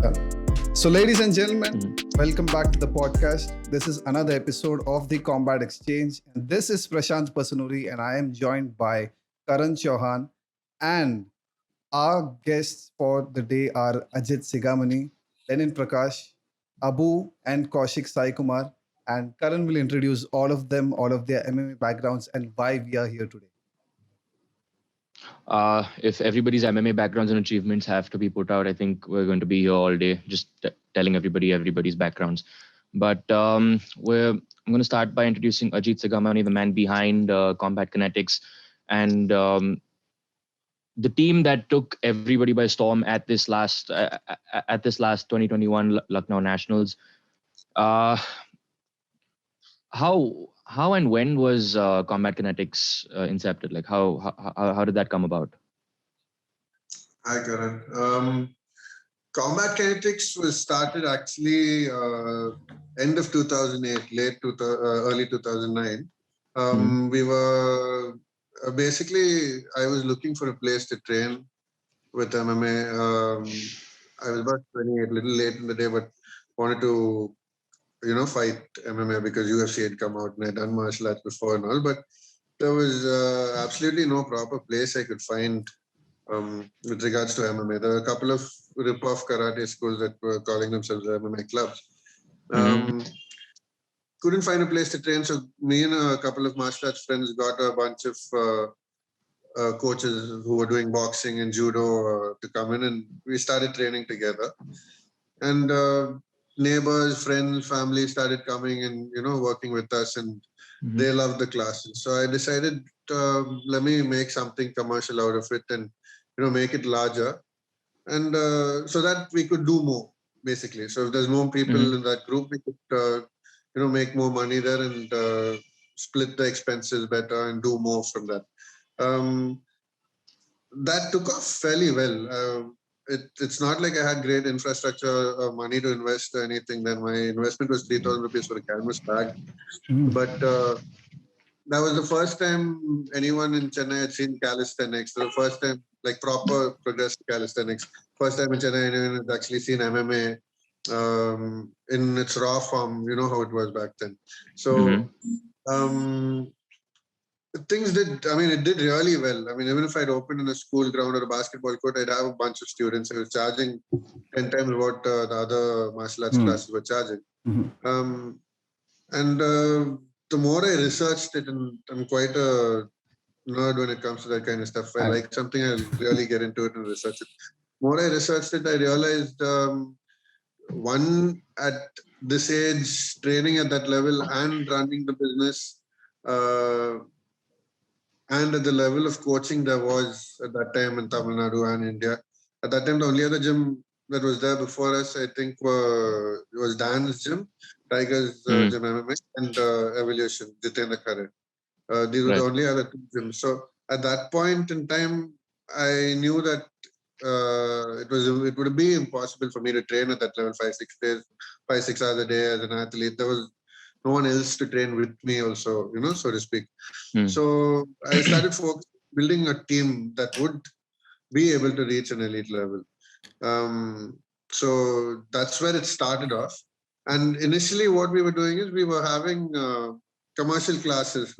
Yeah. So, ladies and gentlemen, Mhm. welcome back to the podcast. This is another episode of the Combat Exchange. And this is Prashant Pasunuri, and I am joined by Karan Chauhan. And our guests for the day are Ajit Sigamani, Lenin Prakash, Abu, and Kaushik Saikumar. And Karan will introduce all of them, all of their MMA backgrounds, and why we are here today. If everybody's MMA backgrounds and achievements have to be put out, I think we're going to be here all day just telling everybody's backgrounds. But I'm going to start by introducing Ajit Sigamani, the man behind Combat Kinetics, and the team that took everybody by storm at this last 2021 Lucknow Nationals. Uh, how and when was Combat Kinetics incepted? Like how did that come about? Hi, Karan. Combat Kinetics was started actually end of 2008, early 2009. We were basically, I was looking for a place to train with MMA. I was about 28, a little late in the day, but wanted to, fight MMA because UFC had come out and I'd done martial arts before and all. But there was absolutely no proper place I could find with regards to MMA. There were a couple of rip-off karate schools that were calling themselves MMA clubs. Couldn't find a place to train, so me and a couple of martial arts friends got a bunch of coaches who were doing boxing and judo to come in, and we started training together. And neighbors, friends, family started coming and working with us, and they loved the classes. So I decided, let me make something commercial out of it and make it larger, and so that we could do more, basically. So if there's more people in that group, we could make more money there and split the expenses better and do more from that. That took off fairly well. It's not like I had great infrastructure or money to invest or anything. Then my investment was 3,000 rupees for a canvas bag, but that was the first time anyone in Chennai had seen calisthenics. So the first time, like proper progressive calisthenics. First time in Chennai anyone had actually seen MMA in its raw form. You know how it was back then. So things did. I mean, it did really well. I mean, even if I'd opened in a school ground or a basketball court, I'd have a bunch of students. I was charging 10 times what the other martial arts classes were charging. And the more I researched it, and I'm quite a nerd when it comes to that kind of stuff. I like something, I'll really get into it and research it. More I researched it, I realized one, at this age, training at that level and running the business, and at the level of coaching there was at that time in Tamil Nadu and India. At that time, the only other gym that was there before us, I think, was Dan's gym, Tiger's gym MMA, and Evolution, Jitendra Khare. These were the only other two gyms. So at that point in time, I knew that it would be impossible for me to train at that level 5-6 hours a day as an athlete. There was no one else to train with me also, so to speak. So I started building a team that would be able to reach an elite level. So that's where it started off. And initially what we were doing is we were having commercial classes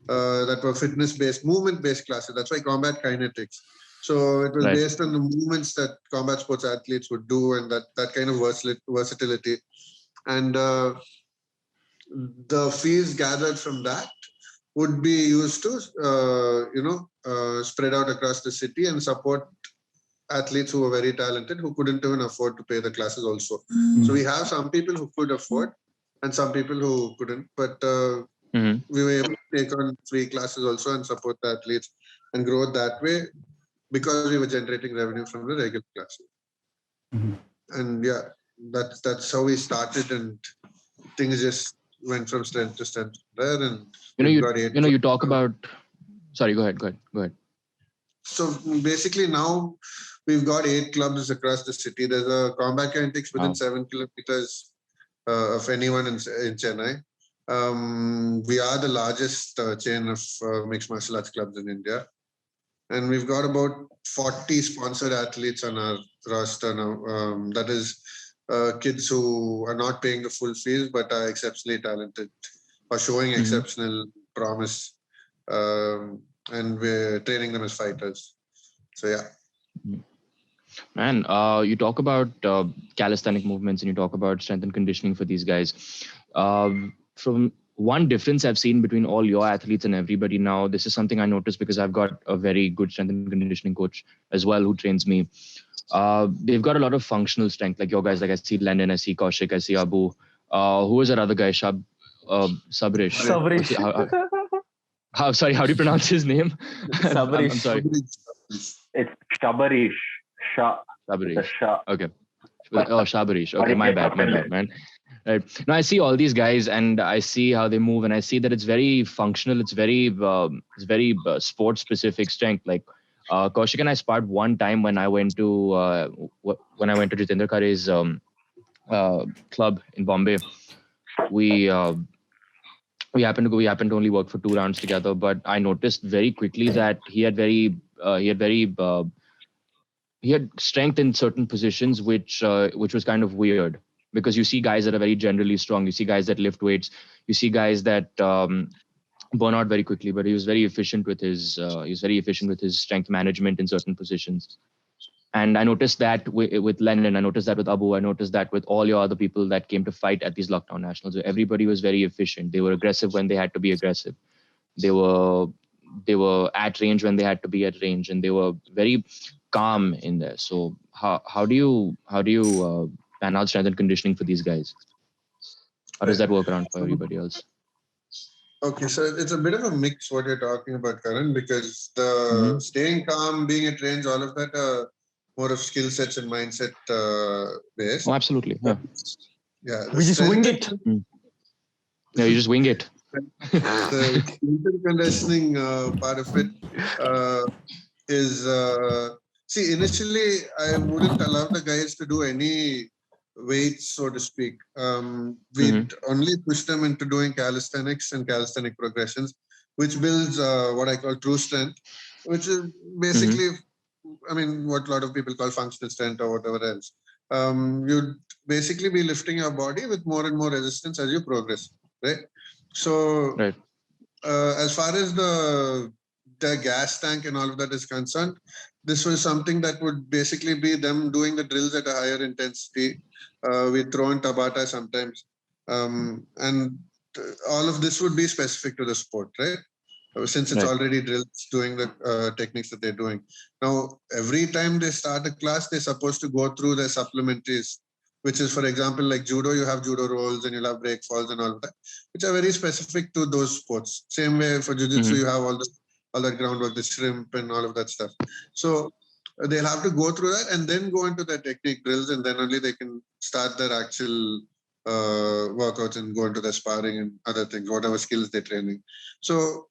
that were fitness-based, movement-based classes. That's why Combat Kinetics. So it was based on the movements that combat sports athletes would do and that kind of versatility. And the fees gathered from that would be used to, spread out across the city and support athletes who were very talented who couldn't even afford to pay the classes also. So we have some people who could afford and some people who couldn't, but we were able to take on free classes also and support the athletes and grow that way because we were generating revenue from the regular classes. And yeah, that's how we started, and things just went from strength to strength there. And you talk about. Sorry, go ahead. So basically now we've got 8 clubs across the city. There's a Combat Kinetics within 7 kilometers of anyone in Chennai. We are the largest chain of mixed martial arts clubs in India. and we've got about 40 sponsored athletes on our roster now. That is kids who are not paying the full fees but are exceptionally talented or showing exceptional promise, and we're training them as fighters. So yeah. Man, you talk about calisthenic movements and you talk about strength and conditioning for these guys. From one difference I've seen between all your athletes and everybody now, this is something I noticed because I've got a very good strength and conditioning coach as well who trains me. They've got a lot of functional strength, like your guys. Like I see Lenin, I see Kaushik, I see Abu. Who is that other guy? Sabrish. Sabrish. Sorry, how do you pronounce his name? Sabrish. I'm sorry. It's Shabarish. Sabarish. Shah. Okay. Oh, Shabarish. Okay, my bad, man. Right. Now I see all these guys and I see how they move, and I see that it's very functional. It's very sport specific strength. Like Kaushik and I sparred one time when I went to Jitendra Khare's club in Bombay. We happened to only work for 2 rounds together, but I noticed very quickly that he had strength in certain positions, which was kind of weird, because you see guys that are very generally strong. You see guys that lift weights. You see guys that burn out very quickly. But he was very efficient with his strength management in certain positions. And I noticed that with Lenin. I noticed that with Abu. I noticed that with all your other people that came to fight at these lockdown nationals. Everybody was very efficient. They were aggressive when they had to be aggressive. They were at range when they had to be at range, and they were very calm in there. So how do you pan out strength and conditioning for these guys? How does that work around for everybody else? Okay, so it's a bit of a mix what you're talking about, Karan, because the staying calm, being at range, all of that are more of skill sets and mindset based. Oh, absolutely. Yeah. Yeah. We just wing it. Yeah, you just wing it. The strength conditioning part of it is see, initially I wouldn't allow the guys to do any weights, so to speak. We'd only push them into doing calisthenics and calisthenic progressions, which builds what I call true strength, which is basically, I mean, what a lot of people call functional strength or whatever else. You'd basically be lifting your body with more and more resistance as you progress, right? So, Right. As far as the gas tank and all of that is concerned, this was something that would basically be them doing the drills at a higher intensity. We throw in Tabata sometimes. And all of this would be specific to the sport, right? Since it's already drills doing the techniques that they're doing. Now, every time they start a class, they're supposed to go through their supplementaries, which is, for example, like judo, you have judo rolls and you'll have break falls and all of that, which are very specific to those sports. Same way for jiu-jitsu, you have all that groundwork, the shrimp and all of that stuff. So they'll have to go through that and then go into their technique drills, and then only they can start their actual workouts and go into the sparring and other things, whatever skills they're training. So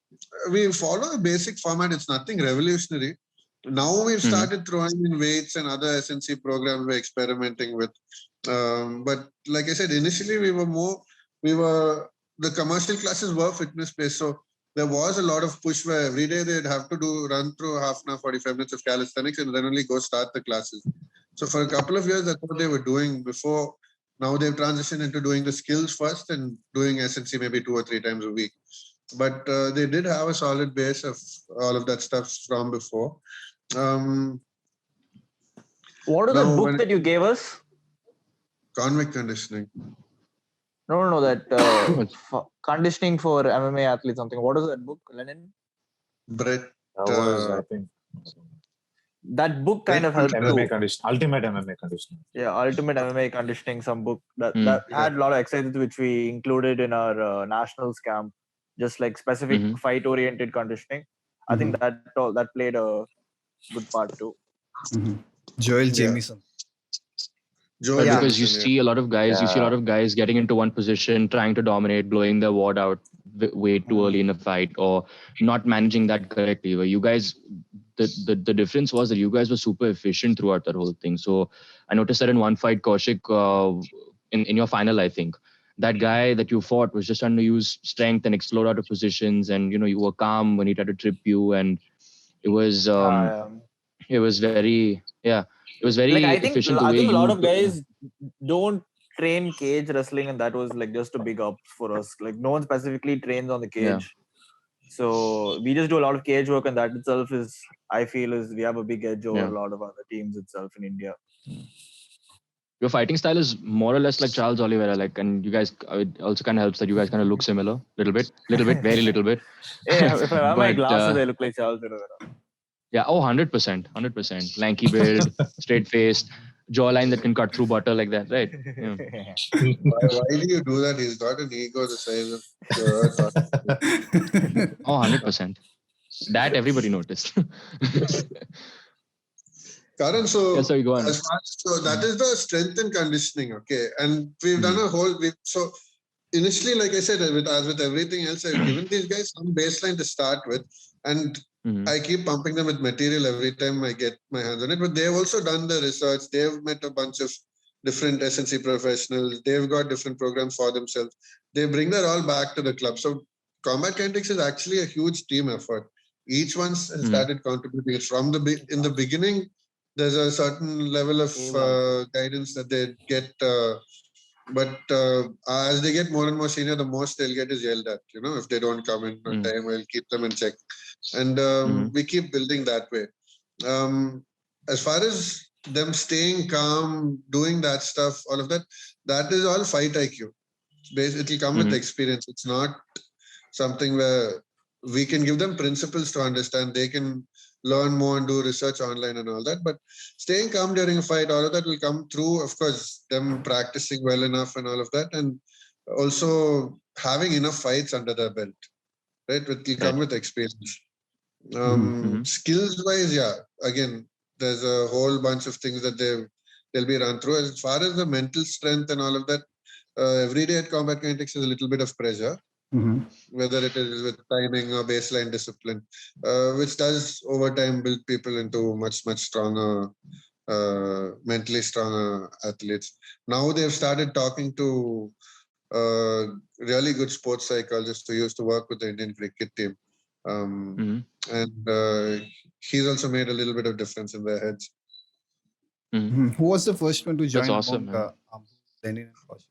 we follow a basic format. It's nothing revolutionary. Now we've started throwing in weights and other SNC programs we're experimenting with. But like I said, initially the commercial classes were fitness based. So there was a lot of push where every day they'd have to run through half an hour, 45 minutes of calisthenics and then only go start the classes. So for a couple of years, that's what they were doing before. Now they've transitioned into doing the skills first and doing SNC maybe 2 or 3 times a week. But they did have a solid base of all of that stuff from before. What is the book that you gave us? Convict conditioning. No, that conditioning for MMA athletes, something. What is that book, Lenin? Brett. I think. That book kind of helped MMA conditioning, ultimate MMA conditioning. Yeah, ultimate MMA conditioning, some book that had a lot of exercises which we included in our nationals camp, just like specific fight-oriented conditioning. I think that played a good part too. Joel Jamieson. Because you see a lot of guys, getting into one position, trying to dominate, blowing their ward out way too early in a fight, or not managing that correctly. Where you guys, the difference was that you guys were super efficient throughout that whole thing. So I noticed that in one fight, Kaushik, in your final, I think, that guy that you fought was just trying to use strength and explode out of positions, and you were calm when he tried to trip you, and It was it was very it was very like I think efficient the way a lot you of guys don't train cage wrestling, and that was like just a big up for us. Like no one specifically trains on the cage. So we just do a lot of cage work, and that itself is, I feel, is we have a big edge over a lot of other teams itself in India. Your fighting style is more or less like Charles Oliveira, like, and you guys, it also kind of helps that you guys kind of look similar, little bit, very little bit. Yeah, if I wear my But, glasses, I look like Charles Oliveira. Yeah, 100%. Lanky build, straight faced, jawline that can cut through butter like that, right? Yeah. Why do you do that? He's got an ego the size of the earth. 100%. That everybody noticed. Karan, so, sorry, go on. So that is the strength and conditioning, okay? And we've done a whole. So initially, like I said, as with everything else, I've given these guys some baseline to start with, and I keep pumping them with material every time I get my hands on it. But they've also done the research. They've met a bunch of different SNC professionals. They've got different programs for themselves. They bring that all back to the club. So Combat Kinetics is actually a huge team effort. Each one has started contributing from in the beginning. There's a certain level of guidance that they get, but as they get more and more senior, the most they'll get is yelled at. If they don't come in on time, we'll keep them in check, and we keep building that way. As far as them staying calm, doing that stuff, all of that, that is all fight IQ. It'll come with experience. It's not something where we can give them principles to understand. They can learn more and do research online and all that. But staying calm during a fight, all of that will come through, of course, them practicing well enough and all of that. And also having enough fights under their belt, right? It will come with experience. Skills-wise, yeah, again, there's a whole bunch of things that they'll be run through. As far as the mental strength and all of that, every day at Combat Kinetics is a little bit of pressure. Whether it is with timing or baseline discipline, which does over time build people into much stronger, mentally stronger athletes. Now they've started talking to really good sports psychologists who used to work with the Indian cricket team, and he's also made a little bit of difference in their heads. Who was the first one to join? That's awesome, Lenin and Kaushik?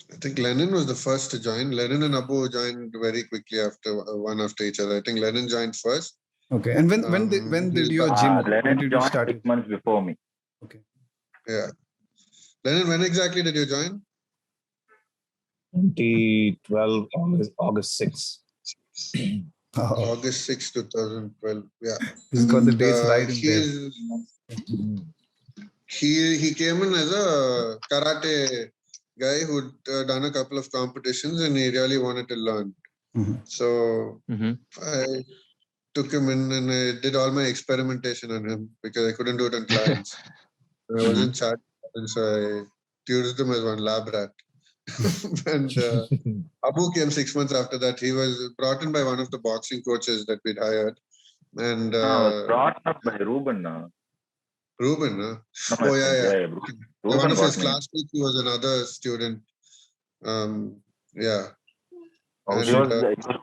I think Lenin was the first to join. Lenin and Abu joined very quickly one after each other. I think Lenin joined first. Okay. And when did your gym? Lenin joined 6 months before me. Okay. Yeah. Lenin, when exactly did you join? 2012, August 6. August 6, 2012. Yeah. He's got the dates right in there. He came in as a karate guy who'd done a couple of competitions and he really wanted to learn. So I took him in and I did all my experimentation on him because I couldn't do it on clients. I wasn't charged, and so I used him as one lab rat. And Abu came 6 months after that. He was brought in by one of the boxing coaches that we'd hired. And brought up by Ruben. Ruben, No, oh yeah. Ruben one of his classmates was another student. Yeah. Oh, he was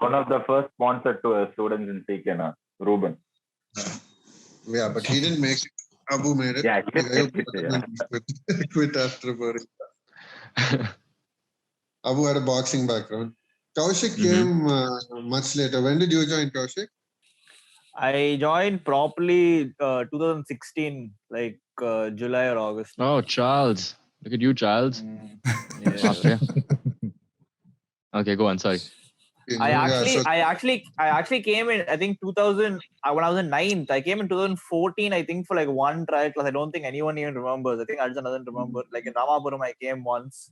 one of the first sponsored to students in CK, Ruben. Yeah, but he didn't make it. Abu made it. Yeah, he didn't make it. Quit after Boring. Abu had a boxing background. Kaushik came much later. When did you join, Kaushik? I joined properly 2016, like July or August. Oh, Charles. Look at you, Charles. Yeah. Okay, go on. Sorry. I actually came in, I think 2000, when I was in 9th. I came in 2014, I think, for like one trial class. I don't think anyone even remembers. I think Arjun doesn't remember. Like in Ramapuram, I came once.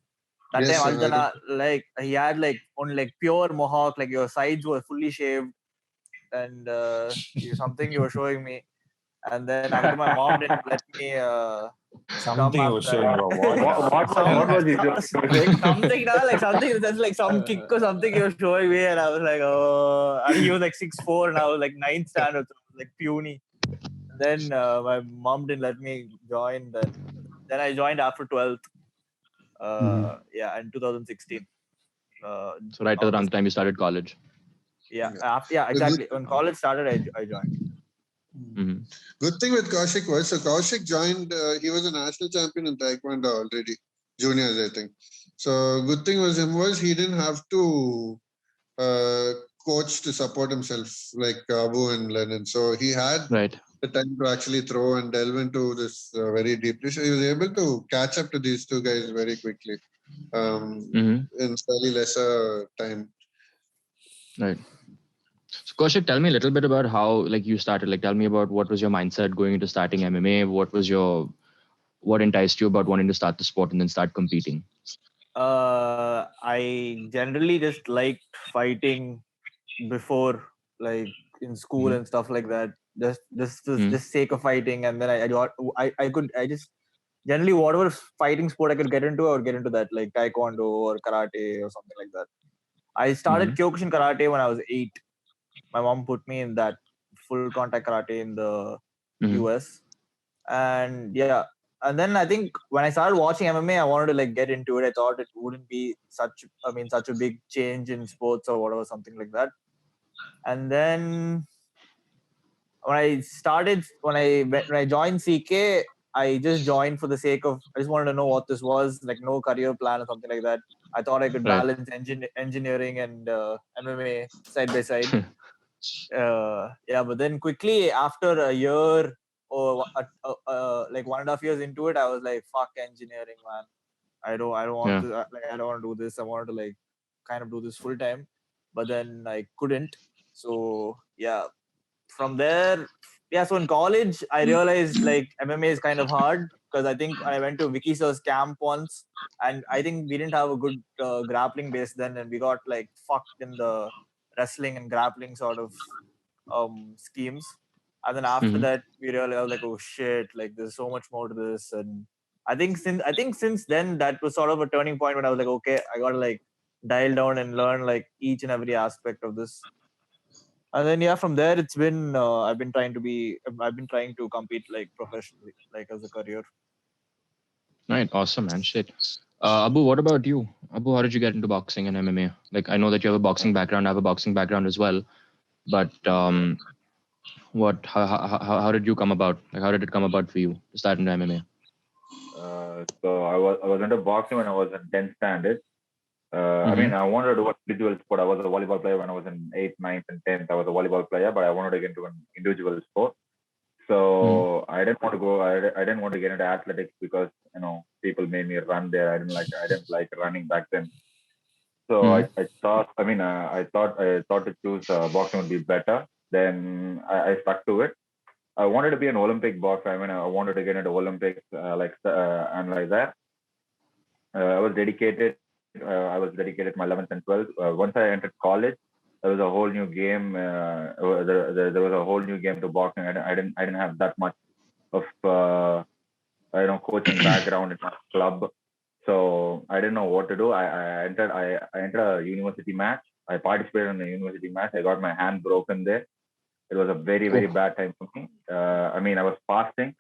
That time Arjun, like, he had like only like pure mohawk, like your sides were fully shaved, and something you were showing me. And then after my mom didn't let me Something you were showing about what was he doing? something now, like something that's like some kick or something you were showing me, and I was like, oh, and he was like 6'4", and I was like 9th standard, so like puny. And then my mom didn't let me join. Then I joined after 12th. Yeah, in 2016. So right around the time you started college. Yeah, exactly. When college started, I joined. Good thing with Kaushik was, so Kaushik joined, he was a national champion in Taekwondo already, juniors, I think. So good thing was he didn't have to coach to support himself like Abu and Lenin. So he had the time to actually throw and delve into this very deeply. So he was able to catch up to these two guys very quickly in slightly lesser time. Right. So Kaushik, tell me a little bit about how you started. Tell me about what was your mindset going into starting MMA. What enticed you about wanting to start the sport and then start competing? I generally just liked fighting before, like in school and stuff like that. Just sake of fighting, and then I just generally whatever fighting sport I could get into, I would get into that, like taekwondo or karate or something like that. I started Kyokushin karate when I was 8. My mom put me in that full contact karate in the US, and and then I think when I started watching MMA, I wanted to get into it. I thought it wouldn't be such a big change in sports or whatever, something like that. And then when I joined CK, I just joined for the sake of, I just wanted to know what this was, like no career plan or something like that. I thought I could balance engineering and MMA side by side. But then quickly after a year or like 1.5 years into it, I was like, fuck engineering, man. I don't want to I don't want to do this. I wanted to kind of do this full time, but then I couldn't. So from there, so in college I realized MMA is kind of hard, because I think I went to Vicky Sir's camp once, and I think we didn't have a good grappling base then, and we got fucked in the wrestling and grappling sort of schemes. And then after that we realized, I was like, oh shit, there's so much more to this. And I think since then, that was sort of a turning point when I was like, okay, I gotta dial down and learn each and every aspect of this. And then from there it's been I've been trying to compete professionally, as a career. Right, awesome, man. Shit. Abu, what about you? Abu, how did you get into boxing and MMA? I know that you have a boxing background. I have a boxing background as well. But how did you come about? How did it come about for you to start into MMA? So I was into boxing when I was in 10th standard. I mean, I wanted to do an individual sport. I was a volleyball player when I was in 8th, 9th, and 10th. I was a volleyball player, but I wanted to get into an individual sport. So I didn't want to go. I didn't want to get into athletics because people made me run there. I didn't like running back then. So I thought. I mean, I thought to choose boxing would be better. Then I stuck to it. I wanted to be an Olympic boxer. I mean, I wanted to get into Olympics, and like that. I was dedicated my 11th and 12th. Once I entered college, there was a whole new game. There was a whole new game to boxing. I didn't have that much of coaching background in my club, so I didn't know what to do. I entered a university match. I participated in a university match. I got my hand broken there. It was a very, very bad time for me. I mean, I was fasting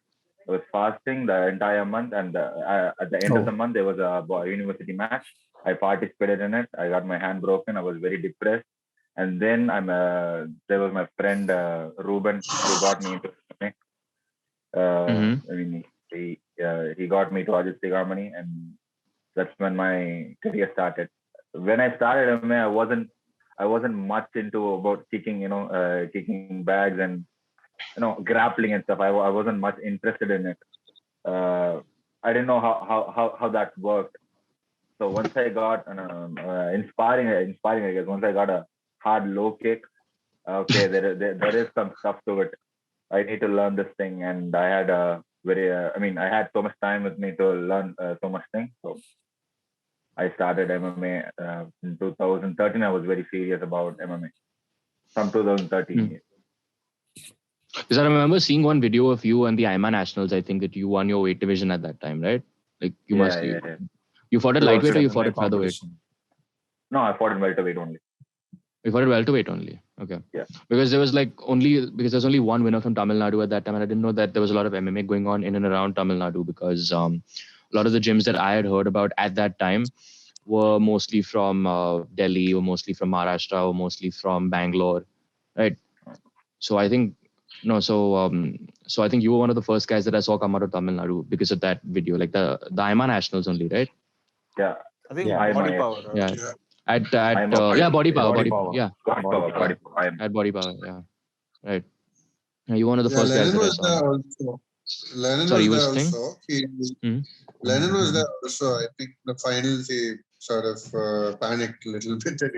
the entire month, and at the end of the month, there was a university match. I participated in it. I got my hand broken. I was very depressed. And then there was my friend Ruben, who got me into MMA. I mean, he got me to Ajit Sigamani, and that's when my career started. When I started MMA, I wasn't much into about kicking bags and grappling and stuff. I wasn't much interested in it. I didn't know how that worked. So once I got inspiring, I guess. Once I got a hard low kick, okay, there is some stuff to it. I need to learn this thing, and I had I had so much time with me to learn so much things. So I started MMA in 2013. I was very serious about MMA from 2013. Because I remember seeing one video of you on the IMA Nationals. I think that you won your weight division at that time, right? You fought at lightweight or you fought at featherweight? No, I fought in welterweight only. You fought at welterweight only? Okay. Yeah. Because there's only one winner from Tamil Nadu at that time, and I didn't know that there was a lot of MMA going on in and around Tamil Nadu, because a lot of the gyms that I had heard about at that time, were mostly from Delhi, or mostly from Maharashtra, or mostly from Bangalore, right? So I think so I think you were one of the first guys that I saw come out of Tamil Nadu because of that video, like the IMA Nationals only, right? Yeah. I think Yeah. body IMA, power. Right? Yeah. Yeah. At IMA body, yeah, body power, Body body power. yeah, body power, body power. IMA. at body power, yeah, right. Yeah, you were one of the Yeah, first guys Lenin that I was saw. there also. Lenin Sorry, was you were there saying? also. Hmm? Lenin was there also. I think the finals he sort of panicked a little bit and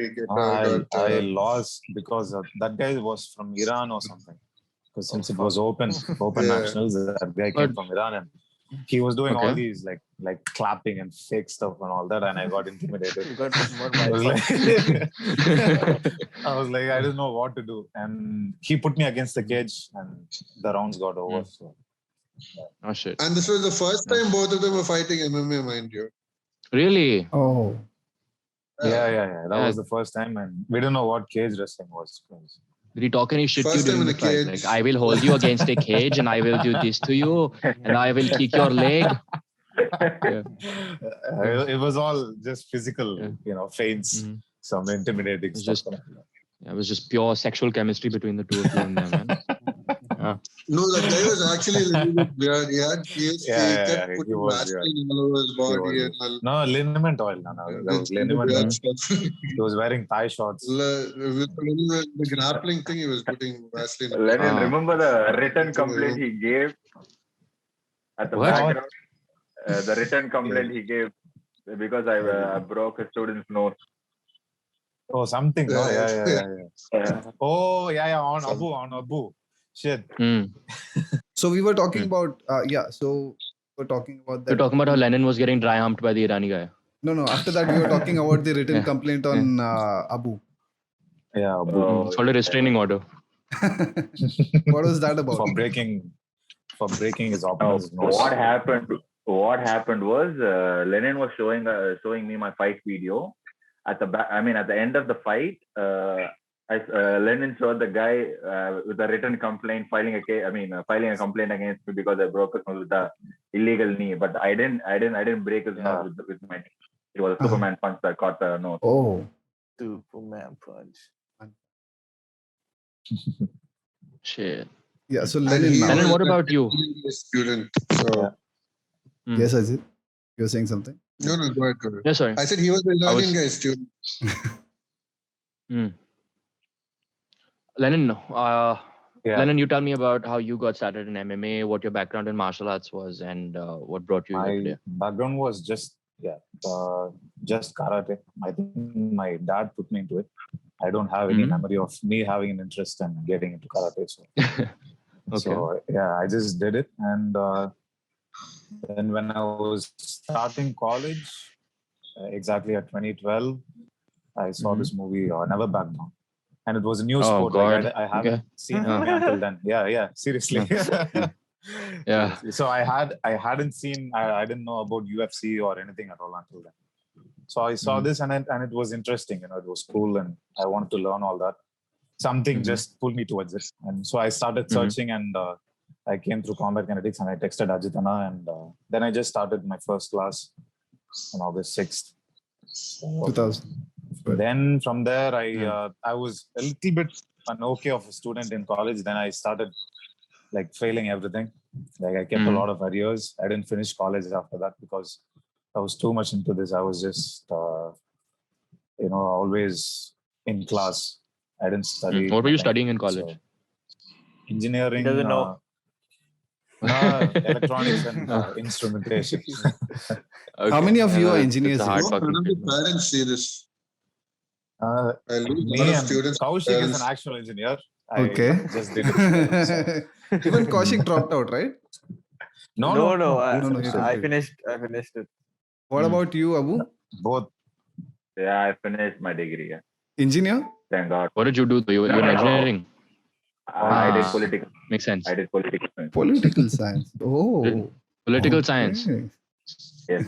he I lost because that guy was from Iran or something. Because since it was open Yeah. nationals, that guy came from Iran and he was doing all these like clapping and fake stuff and all that, and I got intimidated. You got more I was milestones. like, I didn't know what to do, and he put me against the cage, and the rounds got over. So Oh shit! And this was the first time both of them were fighting MMA, mind you. Really? Oh, yeah. That was the first time, and we didn't know what cage wrestling was. Did he talk any shit to you First time during in the a fight? cage. Like, I will hold you against a cage and I will do this to you and I will kick your leg. It was all just physical, feints, some intimidating stuff. It was just pure sexual chemistry between the two of you and them, man. Yeah. No, that guy was actually a little bit weird. He kept putting Vaseline all over his body and all. No, liniment oil. No, that was liniment oil. He was wearing thigh shorts. The grappling thing, he was putting Vaseline. Lenin, remember the written complaint he gave at the background? The written complaint he gave because I broke a student's nose. Oh, something. No, yeah. Oh, yeah. On Abu. Shit. so we were talking about So we were talking about that. You're talking about how Lenin was getting dry humped by the Irani guy. No. After that, we were talking about the written complaint on Abu. Yeah, Abu. It's called a restraining order. What was that about? For breaking his opponent's nose. What happened was Lenin was showing me my fight video. At the end of the fight, Lenin showed the guy with a written complaint filing a complaint against me because I broke his nose with the illegal knee. But I didn't break his nose with my knee. It was a Superman punch that caught the nose. Oh, Superman punch. Shit. Yeah. So Lenin, what about you? Student. So yes, Ajit, you were saying something. No, go ahead. Yeah, sorry. I said he was the Iranian guy, student. Lenin, Lenin, you tell me about how you got started in MMA, what your background in martial arts was, and what brought you here today. My background was just karate. I think my dad put me into it. I don't have any memory of me having an interest in getting into karate. So, so I just did it. And then when I was starting college, exactly at 2012, I saw this movie, Never Back Down. And it was a new sport. God. Like I haven't seen MMA until then. Yeah, seriously. Yeah. So I didn't know about UFC or anything at all until then. So I saw this and it was interesting. It was cool and I wanted to learn all that. Something just pulled me towards it. And so I started searching and I came through Combat Kinetics and I texted Ajit and then I just started my first class on August 6th. 2000. Then from there, I was a little bit of a student in college. Then I started like failing everything. Like I kept a lot of arrears. I didn't finish college after that because I was too much into this. I was just, always in class. I didn't study. What were you studying in college? So, engineering. He doesn't know. Electronics and instrumentation. Okay. How many of you are engineers? None of the parents see this. I lose a lot of students. Kaushik is an actual engineer. Okay. I just did it. Even Kaushik dropped out, right? No. I finished it. What about you, Abu? Both. Yeah, I finished my degree. Yeah. Engineer? Thank God. What did you do? You were in engineering? I did political. Makes sense. I did political science. Political science. Oh. Political science. Yes.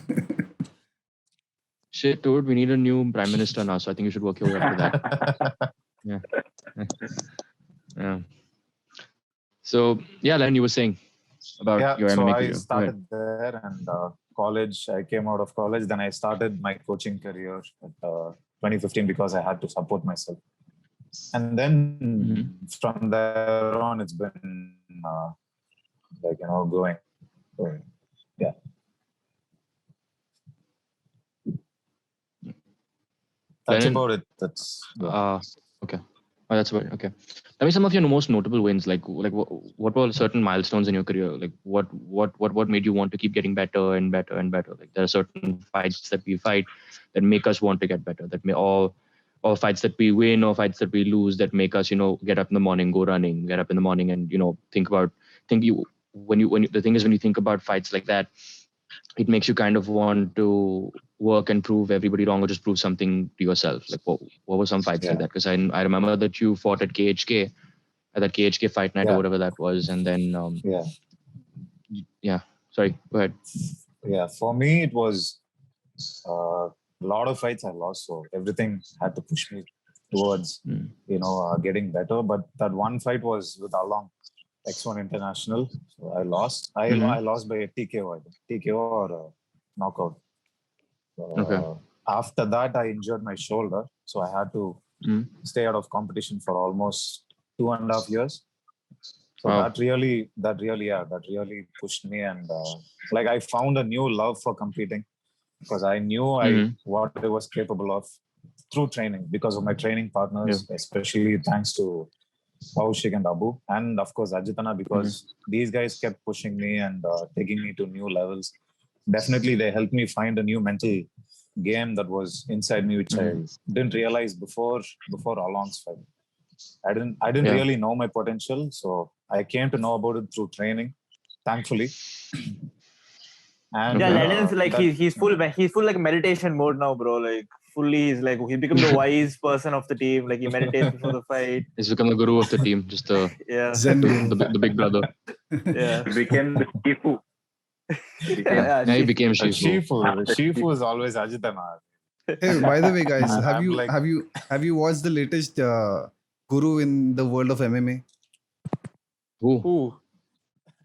Shit, dude, we need a new prime minister now, so I think you should work your way up to that. Yeah. So, Len, you were saying about your MMA career. So I started there and college. I came out of college. Then I started my coaching career at 2015 because I had to support myself. And then from there on, it's been going. So, yeah. That's Lenin, about it. That's okay. Oh, that's about it. Okay. Tell me some of your most notable wins. Like what were certain milestones in your career? Like what made you want to keep getting better and better and better? Like there are certain fights that we fight that make us want to get better. That may or fights that we win or fights that we lose that make us get up in the morning, go running, get up in the morning, and the thing is when you think about fights like that, it makes you kind of want to work and prove everybody wrong or just prove something to yourself. Like what were some fights like that? Because I remember that you fought at KHK, at that KHK fight night or whatever that was. And then, sorry, go ahead. Yeah, for me, it was a lot of fights I lost. So everything had to push me towards, getting better. But that one fight was with Along, X1 International. So I lost. I lost by a TKO, I think. TKO or knockout. After that, I injured my shoulder. So I had to stay out of competition for almost 2.5 years. So that really pushed me. And I found a new love for competing because I knew what I was capable of through training because of my training partners, especially thanks to Kaushik and Abdul, and of course Ajitana, because these guys kept pushing me and taking me to new levels. Definitely, they helped me find a new mental game that was inside me, which I didn't realize before Along's fight. I didn't really know my potential, so I came to know about it through training, thankfully. And Lenin's he's full like meditation mode now, bro. Like fully, he's become the wise person of the team. Like he meditates before the fight. He's become the guru of the team, just the big brother. Yeah, he became the Shifu. He became Shifu. Shifu is always Ajitana. Hey, by the way, guys, have you watched the latest guru in the world of MMA? Who?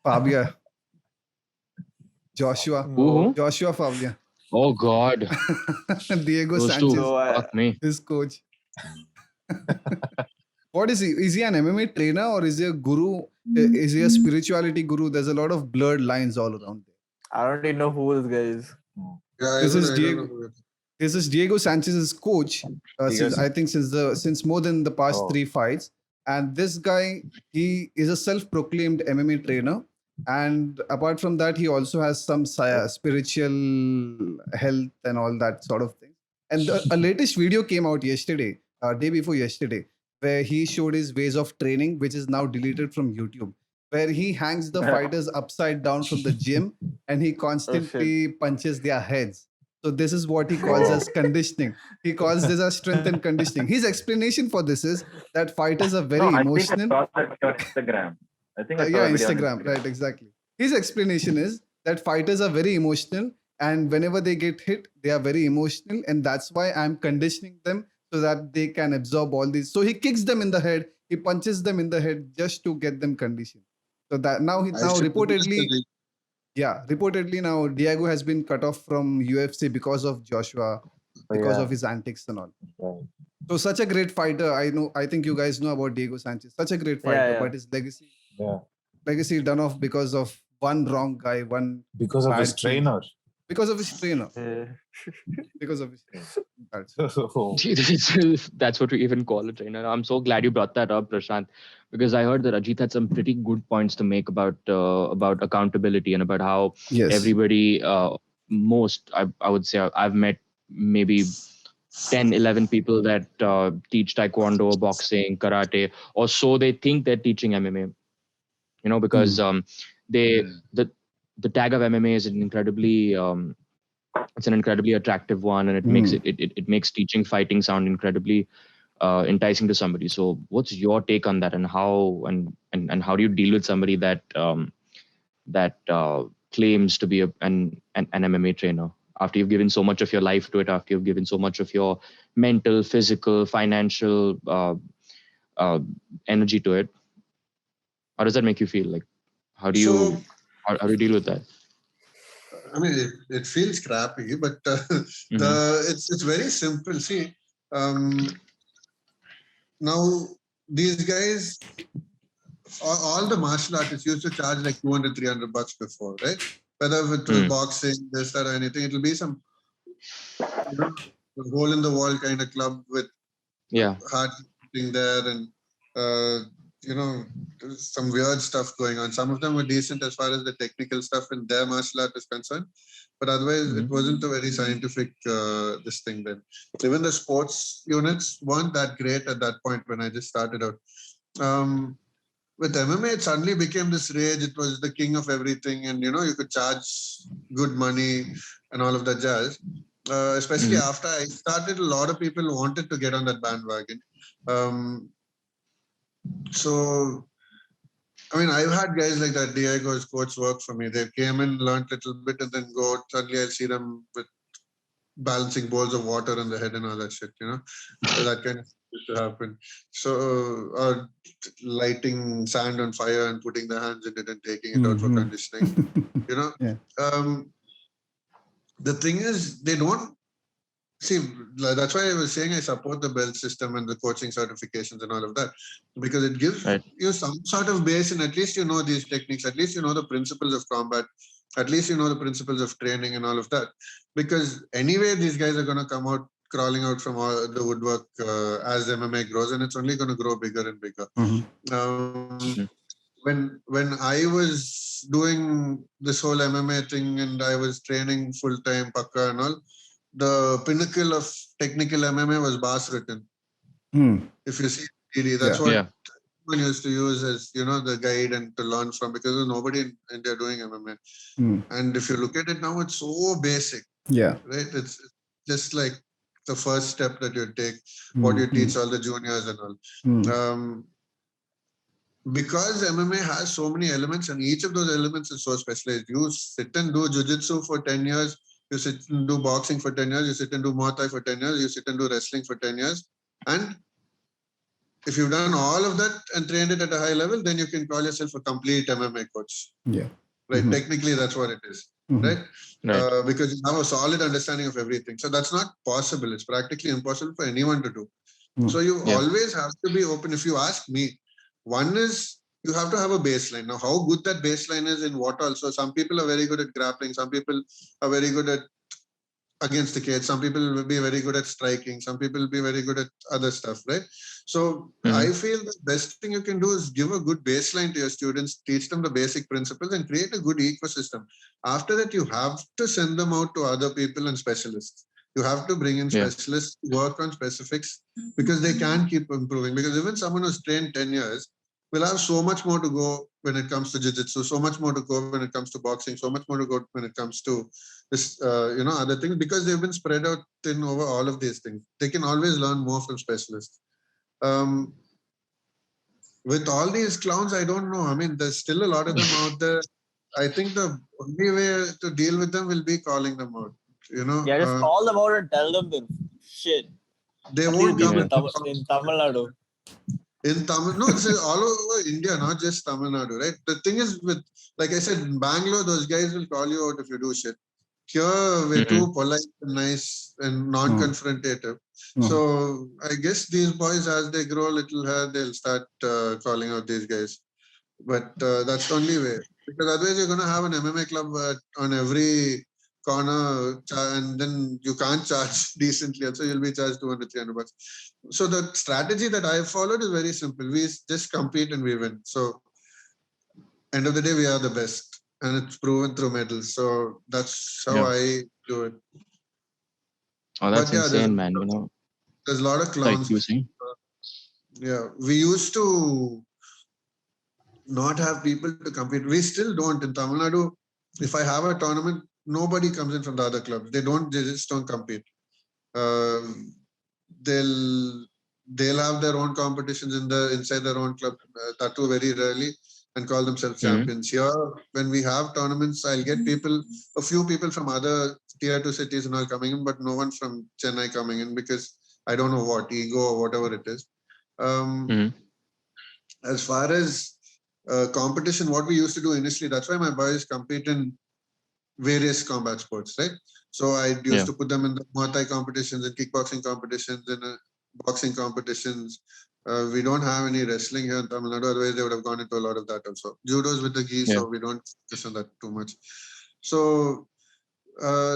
Fabia. Joshua. Who? Joshua Fabia. Oh God. Diego Those Sanchez. two. Fuck me. His coach. What is he? Is he an MMA trainer or is he a guru? Is he a spirituality guru? There's a lot of blurred lines all around there. I don't even know who this guy is. This is Diego. This is Diego Sanchez's coach. Since more than the past 3 fights. And this guy, he is a self-proclaimed MMA trainer. And apart from that, he also has some spiritual health and all that sort of thing. And a latest video came out yesterday, day before yesterday, where he showed his ways of training, which is now deleted from YouTube, where he hangs the fighters upside down from the gym and he constantly punches their heads. So this is what he calls as conditioning. He calls this as strength and conditioning. His explanation for this is that fighters are very emotional. I think I saw that on Instagram. Instagram, right, exactly. His explanation is that fighters are very emotional and whenever they get hit, they are very emotional and that's why I'm conditioning them so that they can absorb all these. So he kicks them in the head, he punches them in the head just to get them conditioned. So that reportedly now Diego has been cut off from UFC because of Joshua, because of his antics and all. Right. So such a great fighter. I think you guys know about Diego Sanchez. Such a great fighter, but his legacy done off because of one wrong guy, because of his trainer. Because of his trainer. Because of his trainer. That's what we even call a trainer. I'm so glad you brought that up, Prashant, because I heard that Ajit had some pretty good points to make about accountability and about how everybody, I would say I've met maybe 10, 11 people that teach taekwondo, boxing, karate, or so they think they're teaching MMA. Because the tag of MMA is an incredibly attractive one, and it makes teaching fighting sound incredibly enticing to somebody. So, what's your take on that, and how how do you deal with somebody that claims to be an MMA trainer after you've given so much of your life to it, after you've given so much of your mental, physical, financial energy to it? How does that make you feel? Like, how do you deal with that? I mean, it feels crappy, but it's very simple. See, now these guys, all the martial artists used to charge like 200, 300 bucks before, right? Whether it was boxing, this, that, or anything, it'll be some, hole in the wall kind of club with hard thing there and, some weird stuff going on. Some of them were decent as far as the technical stuff in their martial art is concerned. But otherwise, it wasn't a very scientific this thing then. Even the sports units weren't that great at that point when I just started out. With MMA, it suddenly became this rage. It was the king of everything. And, you could charge good money and all of that jazz. Especially after I started, a lot of people wanted to get on that bandwagon. So, I mean, I've had guys like that, Diego's coach work for me. They came in, learned a little bit, and then go. Suddenly I see them with balancing bowls of water on the head and all that shit, So that kind of used to happen. So, or lighting sand on fire and putting their hands in it and taking it out for conditioning, Yeah. The thing is, they don't see, that's why I was saying I support the belt system and the coaching certifications and all of that, because it gives you some sort of base, and at least you know these techniques, at least you know the principles of combat, at least you know the principles of training and all of that. Because anyway, these guys are going to come out crawling out from all the woodwork as MMA grows, and it's only going to grow bigger and bigger. When I was doing this whole MMA thing and I was training full time, Pakka and all, the pinnacle of technical MMA was Bas written. If you see TD, that's what one used to use as, the guide and to learn from, because there's nobody in India doing MMA. And if you look at it now, it's so basic. Yeah. Right? It's just like the first step that you take, what you teach all the juniors and all. Because MMA has so many elements and each of those elements is so specialized. You sit and do jiu-jitsu for 10 years, you sit and do boxing for 10 years, you sit and do Muay Thai for 10 years, you sit and do wrestling for 10 years. And if you've done all of that and trained it at a high level, then you can call yourself a complete MMA coach. Yeah. Right? Technically, that's what it is. Right? Because you have a solid understanding of everything. So that's not possible. It's practically impossible for anyone to do. So you always have to be open. If you ask me, one is you have to have a baseline. Now, how good that baseline is in what also. Some people are very good at grappling. Some people are very good at against the cage. Some people will be very good at striking. Some people will be very good at other stuff, right? So I feel the best thing you can do is give a good baseline to your students, teach them the basic principles and create a good ecosystem. After that, you have to send them out to other people and specialists. You have to bring in specialists, work on specifics, because they can keep improving. Because even someone who's trained 10 years will have so much more to go when it comes to jiu-jitsu, so much more to go when it comes to boxing, so much more to go when it comes to this, other things, because they've been spread out in over all of these things. They can always learn more from specialists. With all these clowns, I don't know. I mean, there's still a lot of them out there. I think the only way to deal with them will be calling them out. Yeah, just call them out and tell them the shit. They won't come in Tamil Nadu. In Tamil, no, it's all over India, not just Tamil Nadu, right? The thing is, with, like I said, in Bangalore, those guys will call you out if you do shit. Here, we're too polite and nice and non-confrontative. So I guess these boys, as they grow a little hair, they'll start calling out these guys. But that's the only way. Because otherwise, you're going to have an MMA club on every corner, and then you can't charge decently. Also, you'll be charged 200, 300 bucks. So the strategy that I've followed is very simple. We just compete and we win. So end of the day, we are the best. And it's proven through medals. So that's how I do it. Oh, that's insane, man. There's a lot of clowns. We used to not have people to compete. We still don't. In Tamil Nadu, if I have a tournament, nobody comes in from the other clubs. They just don't compete. They'll have their own competitions inside their own club, that too very rarely, and call themselves champions. Here, when we have tournaments, I'll get a few people from other tier 2 cities and all coming in, but no one from Chennai coming in, because I don't know what, ego or whatever it is. As far as competition, what we used to do initially, that's why my boys compete in various combat sports, right? So I used to put them in the Muay Thai competitions and kickboxing competitions and boxing competitions. We don't have any wrestling here in Tamil Nadu, otherwise they would have gone into a lot of that also. Judo's with the gi, so we don't focus on that too much. So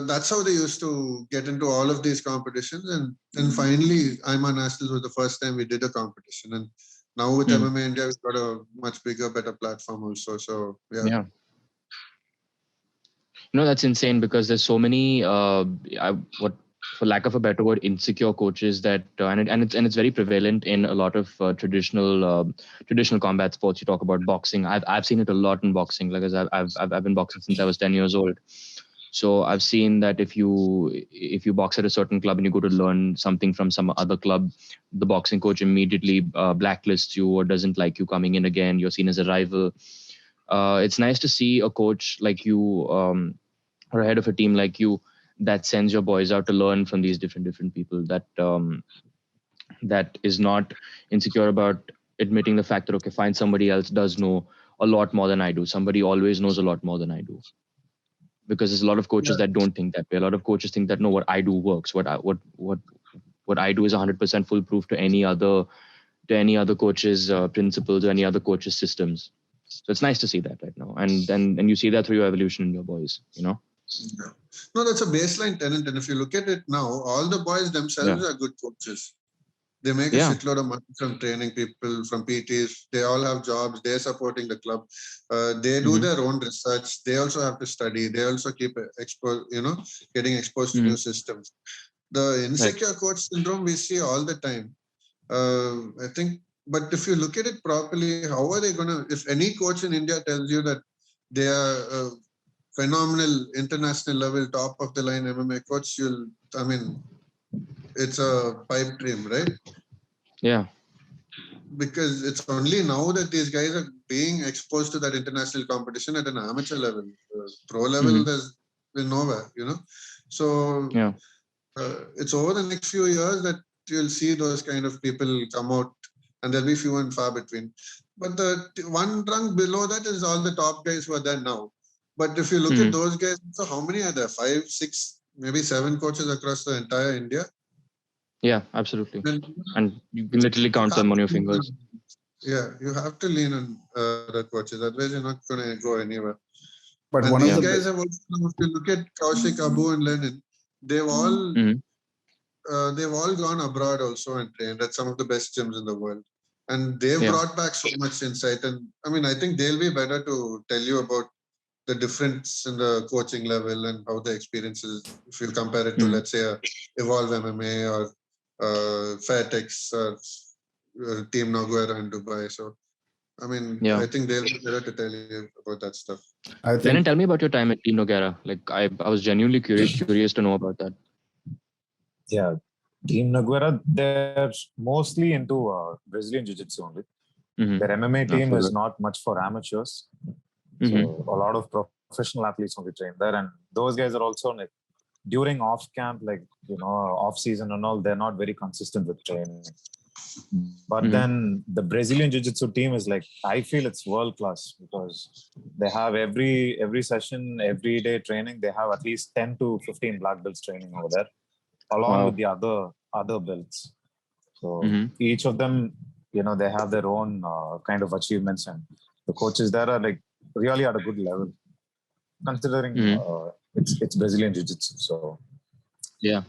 that's how they used to get into all of these competitions. And then finally, IMA Nationals was the first time we did a competition. And now with MMA India, we've got a much bigger, better platform also. So, yeah. That's insane because there's so many, for lack of a better word, insecure coaches that, and it's very prevalent in a lot of traditional combat sports. You talk about boxing. I've seen it a lot in boxing. Like, as I've been boxing since I was 10 years old. So I've seen that if you box at a certain club and you go to learn something from some other club, the boxing coach immediately blacklists you or doesn't like you coming in again. You're seen as a rival. It's nice to see a coach like you or a head of a team like you that sends your boys out to learn from these different people, that is not insecure about admitting the fact that, okay, fine, somebody else does know a lot more than I do. Somebody always knows a lot more than I do. Because there's a lot of coaches that don't think that way. A lot of coaches think that, no, what I do works. What I do is 100% foolproof to any other coach's principles or any other coach's systems. So it's nice to see that right now, and you see that through your evolution in your boys. Yeah. No, that's a baseline tenant, and if you look at it now, all the boys themselves are good coaches. They make a shitload of money from training people, from PTs. They all have jobs. They're supporting the club. They do their own research. They also have to study. They also keep getting exposed to new systems. The insecure coach syndrome we see all the time. I think, but if you look at it properly, how are they going to, if any coach in India tells you that they are phenomenal international level, top of the line MMA coach, it's a pipe dream, right? Yeah. Because it's only now that these guys are being exposed to that international competition at an amateur level. Pro level, there's nowhere, So it's over the next few years that you'll see those kind of people come out, and there'll be few and far between. But the one rung below that is all the top guys who are there now. But if you look at those guys, so how many are there? 5, 6, maybe 7 coaches across the entire India? Yeah, absolutely. And you can literally count them on your fingers. Yeah, you have to lean on the coaches. Otherwise, you're not going to go anywhere. But and these guys have also, if you look at Kaushik, Abu, and Lenin, they've all gone abroad also and trained at some of the best gyms in the world. And they've brought back so much insight. And I think they'll be better to tell you about the difference in the coaching level and how the experience is, if you compare it to, let's say, Evolve MMA or Fairtex or Team Nazzeur in Dubai. So, I think they'll be better to tell you about that stuff. Lenin, tell me about your time at Team Nazzeur. Like, I was genuinely curious to know about that. Yeah, Team Nazzeur, they're mostly into Brazilian Jiu-Jitsu only. Their MMA team is not much for amateurs. So a lot of professional athletes only train there, and those guys are also like during off camp, off season and all, they're not very consistent with training. But then the Brazilian Jiu-Jitsu team is like, I feel it's world class because they have every session, every day training. They have at least 10 to 15 black belts training over there, along with the other belts. So each of them, they have their own kind of achievements, and the coaches there are like really at a good level, considering it's Brazilian Jiu-Jitsu. So yeah.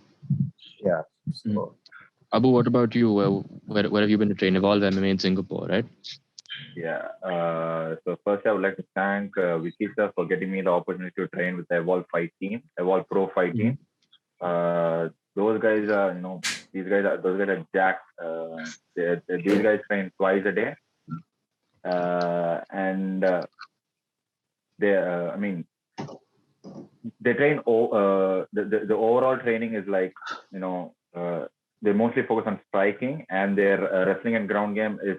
So, Abu, what about you? Where have you been to train? Evolve MMA in Singapore, right? Yeah. So first, I would like to thank Vicky sir for getting me the opportunity to train with the Evolve Pro Fight Team. Those guys are, those guys are jacked. These guys train twice a day, and they train. The overall training is like, they mostly focus on striking, and their wrestling and ground game is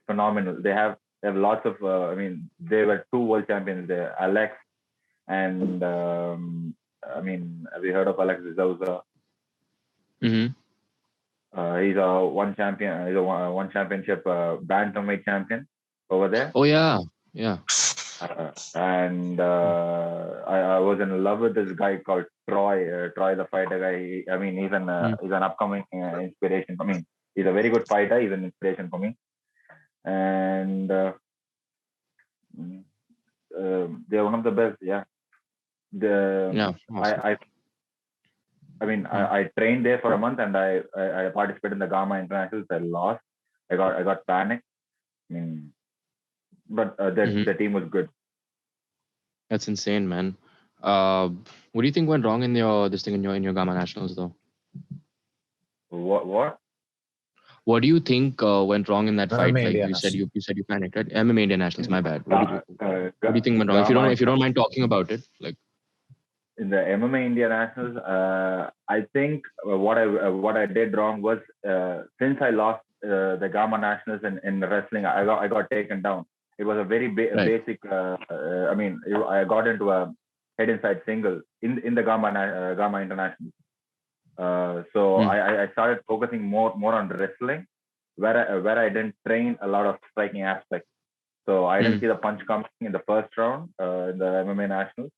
phenomenal. They have lots of. They were 2 world champions there, Alex, and have you heard of Alex Zauza? He's a one championship bantamweight champion over there. Oh yeah. and I was in love with this guy called Troy. Troy, the fighter guy. I mean, he's an upcoming inspiration for me. He's a very good fighter. He's an inspiration for me, and they're one of the best. Yeah. Awesome. I trained there for a month, and I participated in the Gamma Internationals. I lost. I got panicked. But the team was good. That's insane, man. What do you think went wrong in your Gamma Nationals though? What? What do you think went wrong in that fight? MMA Like India you said, you panicked, right? MMA Indian Nationals. My bad. What do you think went wrong? If you don't mind talking about it, like in the MMA India Nationals, I think what I did wrong was since I lost the Gamma Nationals in wrestling, I got taken down. It was a very basic. I got into a head inside single in the Gamma International. I started focusing more on wrestling, where I didn't train a lot of striking aspects. So I didn't see the punch coming in the first round in the MMA Nationals.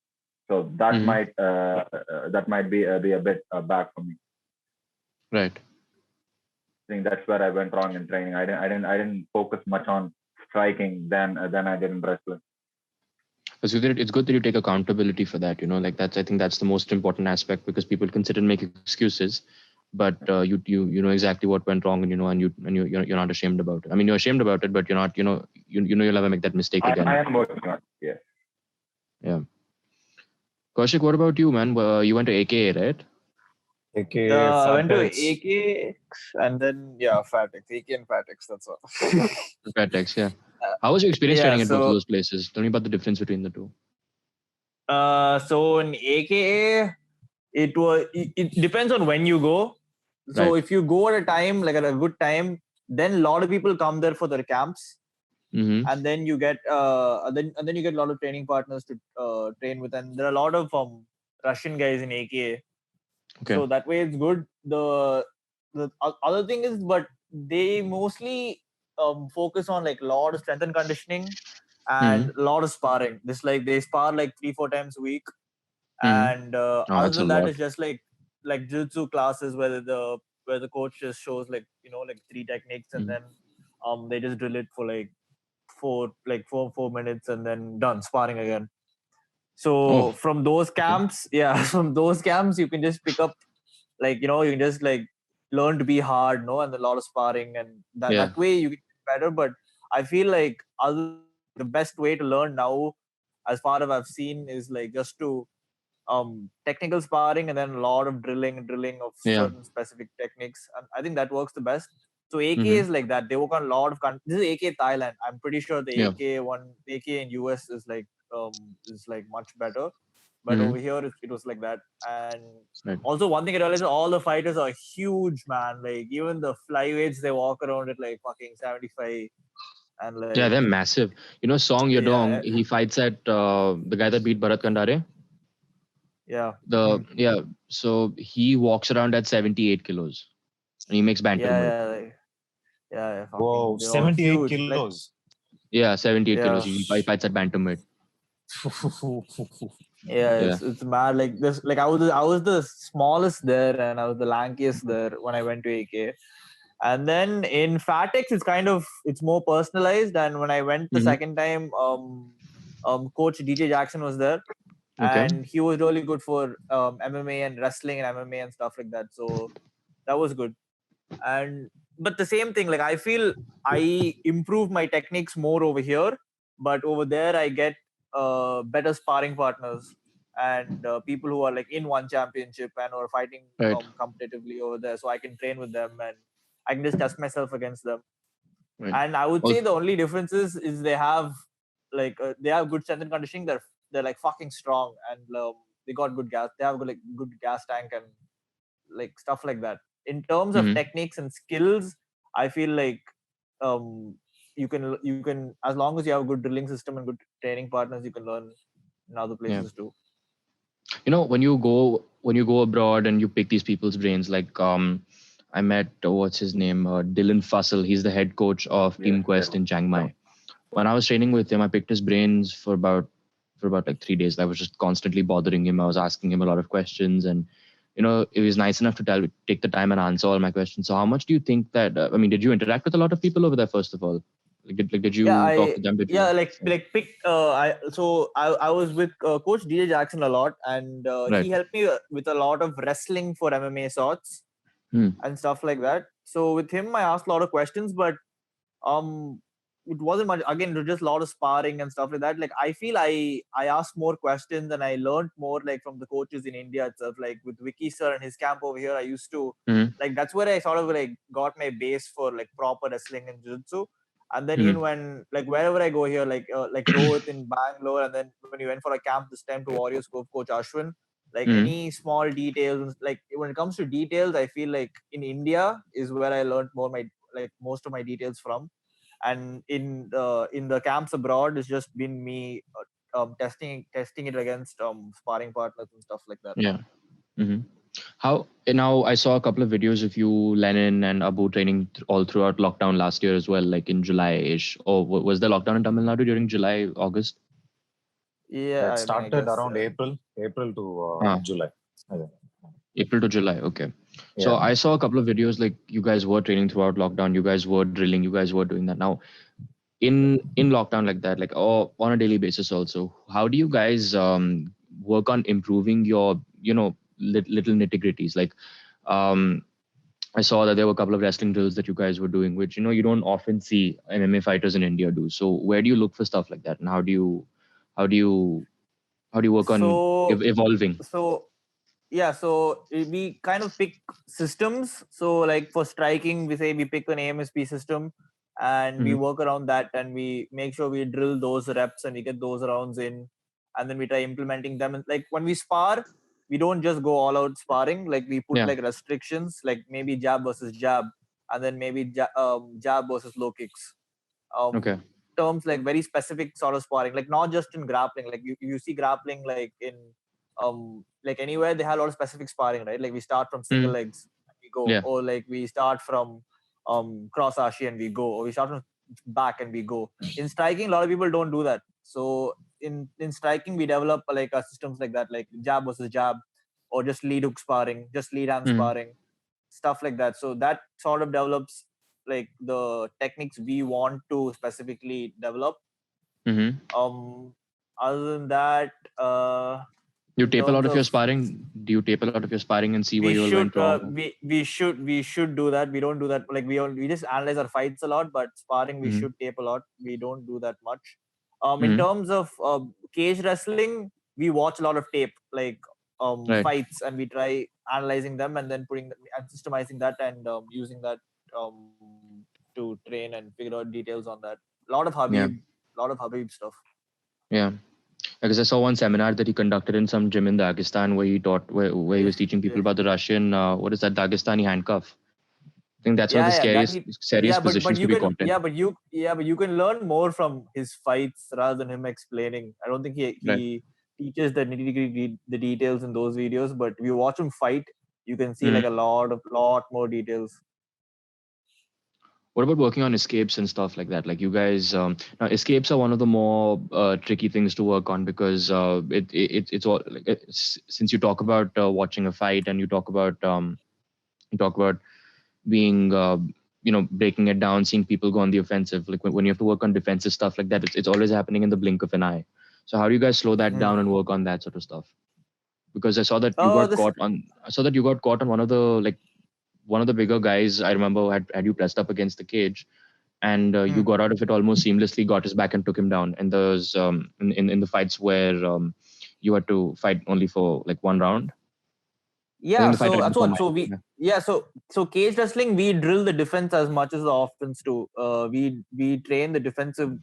So that might be a bit bad for me. Right. I think that's where I went wrong in training. I didn't focus much on striking than I did in wrestling. So it's good that you take accountability for that. I think that's the most important aspect, because people can sit and make excuses, but you know exactly what went wrong, and you're not ashamed about it. I mean, you're ashamed about it, but you're not. You'll never make that mistake again. I am working on it. Yes. Yeah. Kaushik, what about you, man? You went to AKA, right? I went to AKX and then Fatex. AK and Fatex, that's all. Fatex, yeah. How was your experience training at both of those places? Tell me about the difference between the two. So in AKA, it depends on when you go. So if you go at a time, like at a good time, then a lot of people come there for their camps. And then you get then you get a lot of training partners to train with, and there are a lot of Russian guys in AKA. Okay. So that way it's good. The other thing is, but they mostly focus on like a lot of strength and conditioning and a lot of sparring. They spar like 3-4 times a week, and other than that, it's just like jiu-jitsu classes where the coach just shows like 3 techniques, and then they just drill it for like 4 minutes and then done sparring again. So from those camps, you can just pick up you can just like learn to be hard, and a lot of sparring, and that way you get better. But I feel like the best way to learn now, as far as I've seen, is like just to technical sparring and then a lot of drilling of certain specific techniques, and I think that works the best. So AK is like that. They work on a lot of this is AK Thailand. I'm pretty sure the AK in US is like much better, but over here it was like that. And also one thing I realized, all the fighters are huge, man. Like even the flyweights, they walk around at like fucking 75. And like, they're massive. Song Yadong, he fights at the guy that beat Bharat Kandare. So he walks around at 78 kilos and he makes bantamweight. Whoa, 78 kilos. 78 kilos. He fights at bantamweight. It's mad. Like this, like I was the smallest there, and I was the lankiest there when I went to AK. And then in Fatex, it's more personalized. And when I went the second time, Coach DJ Jackson was there, and he was really good for MMA and wrestling and MMA and stuff like that. So that was good. But the same thing, like I feel I improve my techniques more over here, but over there I get better sparring partners and people who are like in one championship and are fighting competitively over there, so I can train with them and I can just test myself against them. And I would say the only difference is they have good strength and conditioning. They're like fucking strong, and they got good gas. They have good gas tank and like stuff like that. In terms of techniques and skills, I feel like you can, as long as you have a good drilling system and good training partners, you can learn in other places too. When you go abroad and you pick these people's brains, like I met what's his name, Dylan Fussell. He's the head coach of Team Quest in Chiang Mai. when I was training with him, I picked his brains for about like 3 days. I was just constantly bothering him. I was asking him a lot of questions, and he was nice enough to take the time and answer all my questions. So, how much do you think that? I mean, did you interact with a lot of people over there? First of all, did you talk to them? Did you? Pick. I was with Coach DJ Jackson a lot, and Right. he helped me with a lot of wrestling for MMA sorts and stuff like that. So with him, I asked a lot of questions, but it wasn't much. Again, it was just a lot of sparring and stuff like that. Like I feel I asked more questions and I learned more like from the coaches in India itself. Like with Vicky sir and his camp over here, I used to like that's where I sort of like got my base for like proper wrestling and jiu-jitsu. And then even when like wherever I go here, like Rohit in Bangalore, and then when you went for a camp this time to Warriors Coach Ashwin, like any small details, like when it comes to details, I feel like in India is where I learned most of my details from. And in the camps abroad, it's just been me testing it against sparring partners and stuff like that. Yeah. How now? I saw a couple of videos of you, Lenin and Abu, training all throughout lockdown last year as well, like in July-ish. Or was there lockdown in Tamil Nadu during July, August? Yeah, it started around April to July. April to July. Okay. Yeah. So I saw a couple of videos like you guys were training throughout lockdown. You guys were drilling. You guys were doing that. Now, in lockdown like that, like on a daily basis also, how do you guys work on improving your little nitty-gritties? Like I saw that there were a couple of wrestling drills that you guys were doing, which you don't often see MMA fighters in India do. So where do you look for stuff like that, and how do you work on evolving? So we kind of pick systems. So like for striking, we say we pick an AMSP system and we work around that, and we make sure we drill those reps and we get those rounds in, and then we try implementing them. And like when we spar, we don't just go all out sparring. Like we put like restrictions, like maybe jab versus jab, and then maybe jab versus low kicks. Okay. Terms like very specific sort of sparring, like not just in grappling. Like you see grappling like in like anywhere they have a lot of specific sparring, right? Like we start from single legs and we go, or like we start from cross ashi and we go, or we start from back and we go. In striking, a lot of people don't do that. So in striking, we develop like systems like that, like jab versus jab, or just lead hook sparring, just lead hand sparring, stuff like that. So that sort of develops like the techniques we want to specifically develop. Other than that, you tape a lot of your sparring. Do you tape a lot of your sparring and see where you went wrong? We should do that. We don't do that. Like we just analyze our fights a lot, but sparring we should tape a lot. We don't do that much. In terms of cage wrestling, we watch a lot of tape, like fights, and we try analyzing them and then putting and systemizing that and using that to train and figure out details on that. A lot of Habib stuff. Yeah. Because I saw one seminar that he conducted in some gym in Dagestan where he taught where he was teaching people about the Russian what is that Dagestani handcuff. I think that's one of the scariest positions to be caught in. But you can learn more from his fights rather than him explaining. I don't think he teaches the nitty-gritty the details in those videos, but if you watch him fight, you can see like a lot more details. What about working on escapes and stuff like that? Like you guys, now escapes are one of the more tricky things to work on because it's all like since you talk about watching a fight and you talk about being breaking it down, seeing people go on the offensive. Like when you have to work on defensive stuff like that, it's always happening in the blink of an eye. So how do you guys slow that down and work on that sort of stuff? Because I saw that you got caught on. I saw that you got caught on one of the bigger guys. I remember had you pressed up against the cage, and you got out of it almost seamlessly. Got his back and took him down. And there's in the fights where you had to fight only for like one round. Yeah, so that's what. So cage wrestling, we drill the defense as much as the offense too. We train the defensive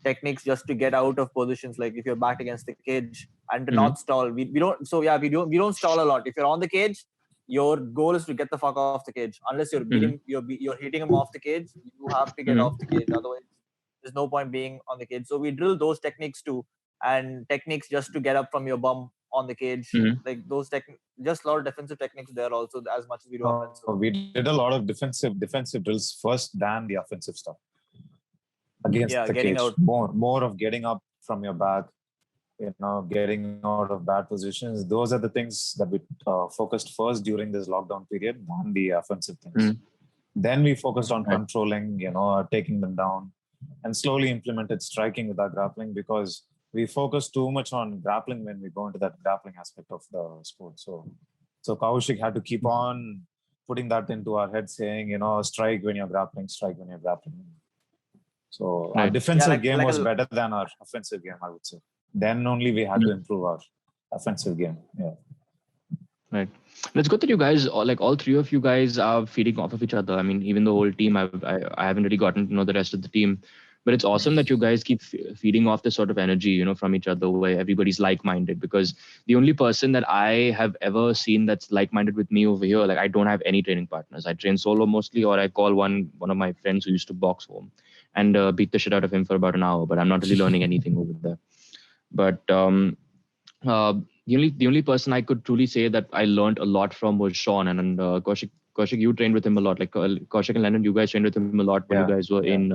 techniques just to get out of positions. Like if you're backed against the cage and to not stall. We don't. So yeah, we don't stall a lot. If you're on the cage, your goal is to get the fuck off the cage. Unless you're beating, you're hitting him off the cage, you have to get off the cage. Otherwise, there's no point being on the cage. So we drill those techniques too, and techniques just to get up from your bum on the cage, like those just a lot of defensive techniques there also as much as we do offensive. We did a lot of defensive drills first than the offensive stuff. against the getting cage. out. More of getting up from your back, getting out of bad positions. Those are the things that we focused first during this lockdown period, on the offensive things. Then we focused on controlling, taking them down, and slowly implemented striking without grappling, because we focus too much on grappling when we go into that grappling aspect of the sport. So Kaushik had to keep on putting that into our head, saying, strike when you're grappling, strike when you're grappling. So our defensive game was better than our offensive game, I would say. Then only we had to improve our offensive game. Yeah. Right. It's good that you guys, all three of you guys, are feeding off of each other. I mean, even the whole team, I haven't really gotten to know the rest of the team, but it's awesome that you guys keep feeding off this sort of energy, from each other, where everybody's like-minded. Because the only person that I have ever seen that's like-minded with me over here, I don't have any training partners. I train solo mostly, or I call one of my friends who used to box home and beat the shit out of him for about an hour. But I'm not really learning anything over there. But the only person I could truly say that I learned a lot from was Sean, and Kaushik, you trained with him a lot. Like Kaushik and Lennon, you guys trained with him a lot when you guys were in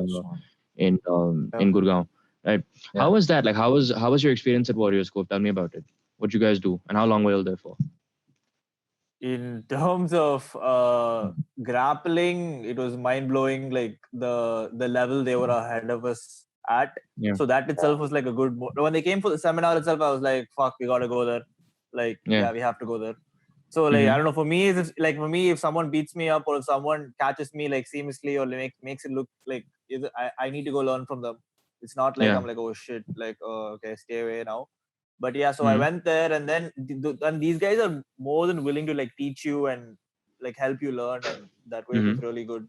Gurgaon, right? Yeah. How was that? How was your experience at Warriors Cove? Tell me about it. What you guys do, and how long were you there for? In terms of grappling, it was mind blowing. Like the level they were ahead of us at. Yeah. So that itself was like a good. When they came for the seminar itself, I was like, "Fuck, we gotta go there." We have to go there. So I don't know. For me, if someone beats me up or if someone catches me seamlessly or makes it look like I need to go learn from them. It's not like I'm like, oh shit, okay, stay away now. But so I went there, and then these guys are more than willing to teach you and help you learn, and that way it was really good.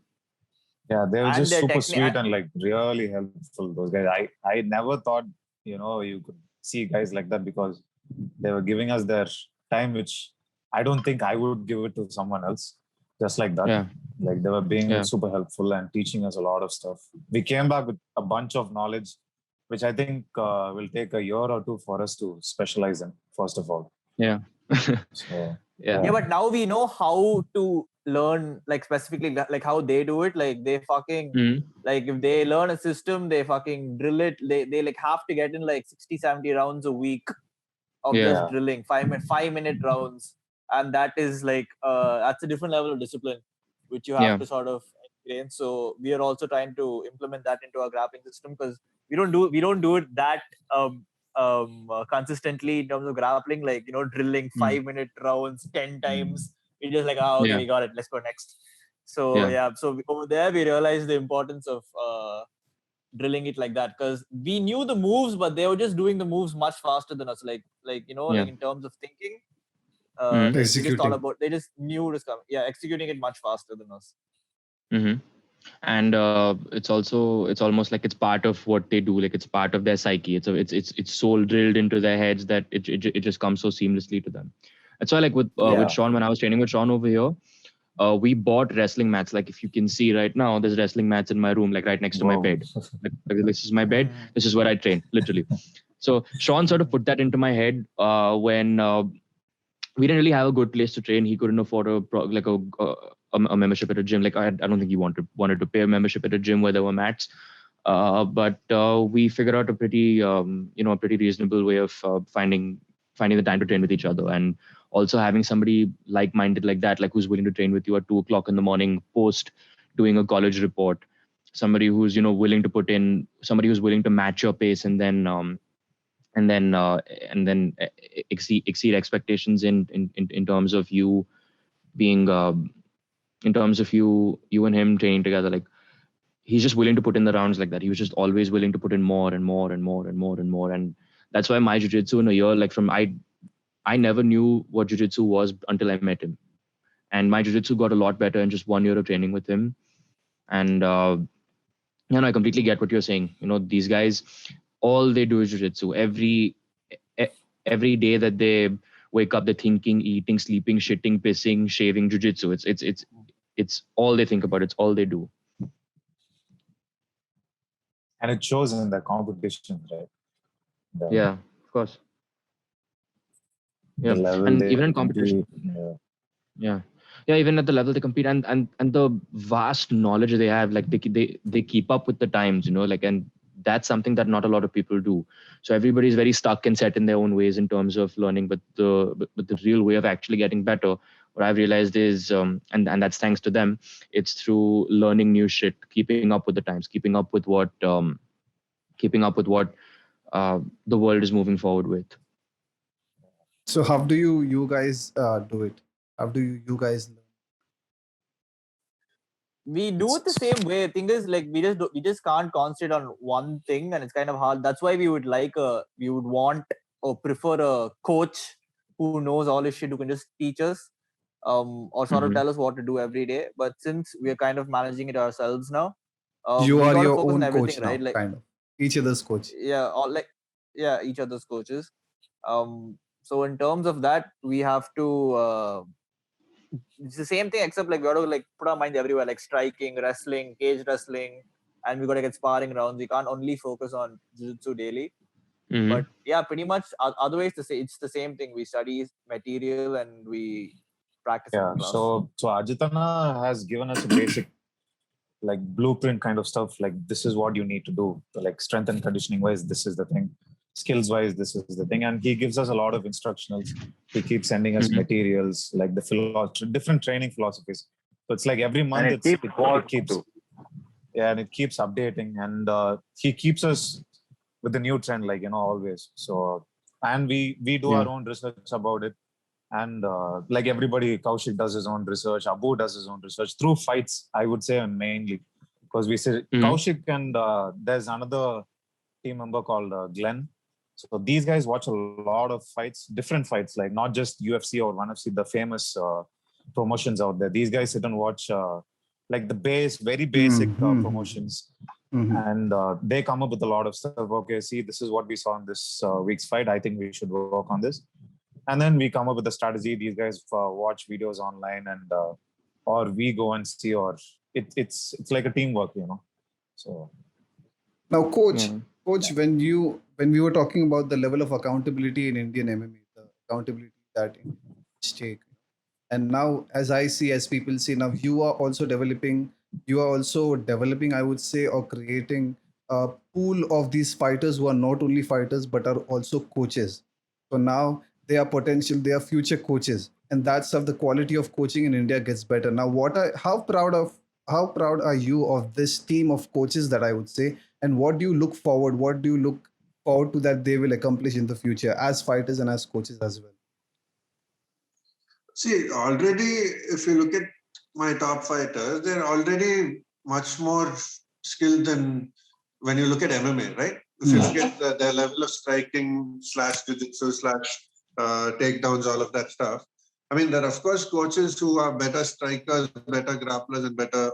Yeah, they were just super sweet and really helpful. Those guys, I never thought you could see guys like that, because they were giving us their time, which I don't think I would give it to someone else. Just like that, they were being super helpful and teaching us a lot of stuff. We came back with a bunch of knowledge, which I think will take a year or two for us to specialize in, first of all. Yeah. So, but now we know how to learn, specifically, how they do it. They fucking, if they learn a system, they fucking drill it. They have to get in 60, 70 rounds a week of just drilling, 5-minute rounds. And that is that's a different level of discipline, which you have to sort of ingrain. So we are also trying to implement that into our grappling system, because we don't do it that consistently in terms of grappling, drilling 5-minute rounds 10 times. We're just okay, we got it, let's go next. So so over there we realized the importance of drilling it like that, because we knew the moves, but they were just doing the moves much faster than us. In terms of thinking, they just thought about, they just knew to come. Executing it much faster than us. And it's almost like it's part of what they do. It's part of their psyche. It's so drilled into their heads that it just comes so seamlessly to them. That's why with Sean, when I was training with Sean over here, we bought wrestling mats. If you can see right now, there's wrestling mats in my room, right next to my bed. This is my bed. This is where I train, literally. So Sean sort of put that into my head when we didn't really have a good place to train. He couldn't afford a membership at a gym. I don't think he wanted to pay a membership at a gym where there were mats. But we figured out a pretty reasonable way of finding the time to train with each other, and also having somebody like-minded like that, who's willing to train with you at 2:00 in the morning post doing a college report. Somebody who's willing to put in, somebody who's willing to match your pace and then exceed expectations in terms of you being in terms of you and him training together. He's just willing to put in the rounds like that. He was just always willing to put in more and more and more and more and more. And that's why my jiu-jitsu in a year, I never knew what jiu-jitsu was until I met him. And my jiu-jitsu got a lot better in just 1 year of training with him. And I completely get what you're saying. These guys, all they do is jiu-jitsu. Every day that they wake up, they're thinking, eating, sleeping, shitting, pissing, shaving, jiu-jitsu. It's all they think about. It's all they do. And it shows in the competition, right? Yeah, of course. Yeah, and even in competition. Yeah. yeah, even at the level they compete, and the vast knowledge they have, like they keep up with the times, like, and that's something that not a lot of people do. So everybody's very stuck and set in their own ways in terms of learning, but the real way of actually getting better, what I've realized is, and that's thanks to them, it's through learning new shit, keeping up with the times, keeping up with what the world is moving forward with. So how do you guys do it? How do you guys learn? We do it the same way. Thing is, like, we just can't concentrate on one thing, and it's kind of hard. That's why we would want or prefer a coach who knows all this shit, who can just teach us, or sort of tell us what to do every day. But since we're kind of managing it ourselves now, You we are got to your focus on own everything, coach right? now, Like, kind of. Each other's coach. yeah, or like, yeah, each other's coaches. So in terms of that, we have to. It's the same thing, except like we got to like put our mind everywhere, like striking, wrestling, cage wrestling, and we got to get sparring rounds. We can't only focus on jiu-jitsu daily. But yeah, pretty much otherwise it's the same thing. We study material and we practice in class. So Ajitana has given us a basic like blueprint kind of stuff. Like, this is what you need to do. Like, strength and conditioning wise, this is the thing. Skills wise, this is the thing. And he gives us a lot of instructionals. He keeps sending us materials, like the different training philosophies. So it's like every month and it keeps yeah, and it keeps updating, and he keeps us with the new trend, like, always. So, and we do our own research about it, and like everybody, Kaushik does his own research, Abu does his own research through fights, I would say, mainly, because we say Kaushik, and there's another team member called Glenn. So these guys watch a lot of fights, different fights, like not just UFC or ONE FC, the famous promotions out there. These guys sit and watch like the very basic promotions, and they come up with a lot of stuff. Okay, see, this is what we saw in this week's fight. I think we should work on this, and then we come up with a strategy. These guys watch videos online, and or we go and see, or it's like a teamwork, So Now, coach, when we were talking about the level of accountability in Indian MMA, the accountability that Indians take, and now as people see now, you are also developing, I would say, or creating a pool of these fighters who are not only fighters but are also coaches. So now they are future coaches, and that's how the quality of coaching in India gets better. Now, how proud are you of this team of coaches, that I would say, and what do you look forward? What do you look forward to that they will accomplish in the future as fighters and as coaches as well? See, already, if you look at my top fighters, they're already much more skilled than when you look at MMA, right? If you look at their level of striking / jiu-jitsu / takedowns, all of that stuff. I mean, there are, of course, coaches who are better strikers, better grapplers, and better,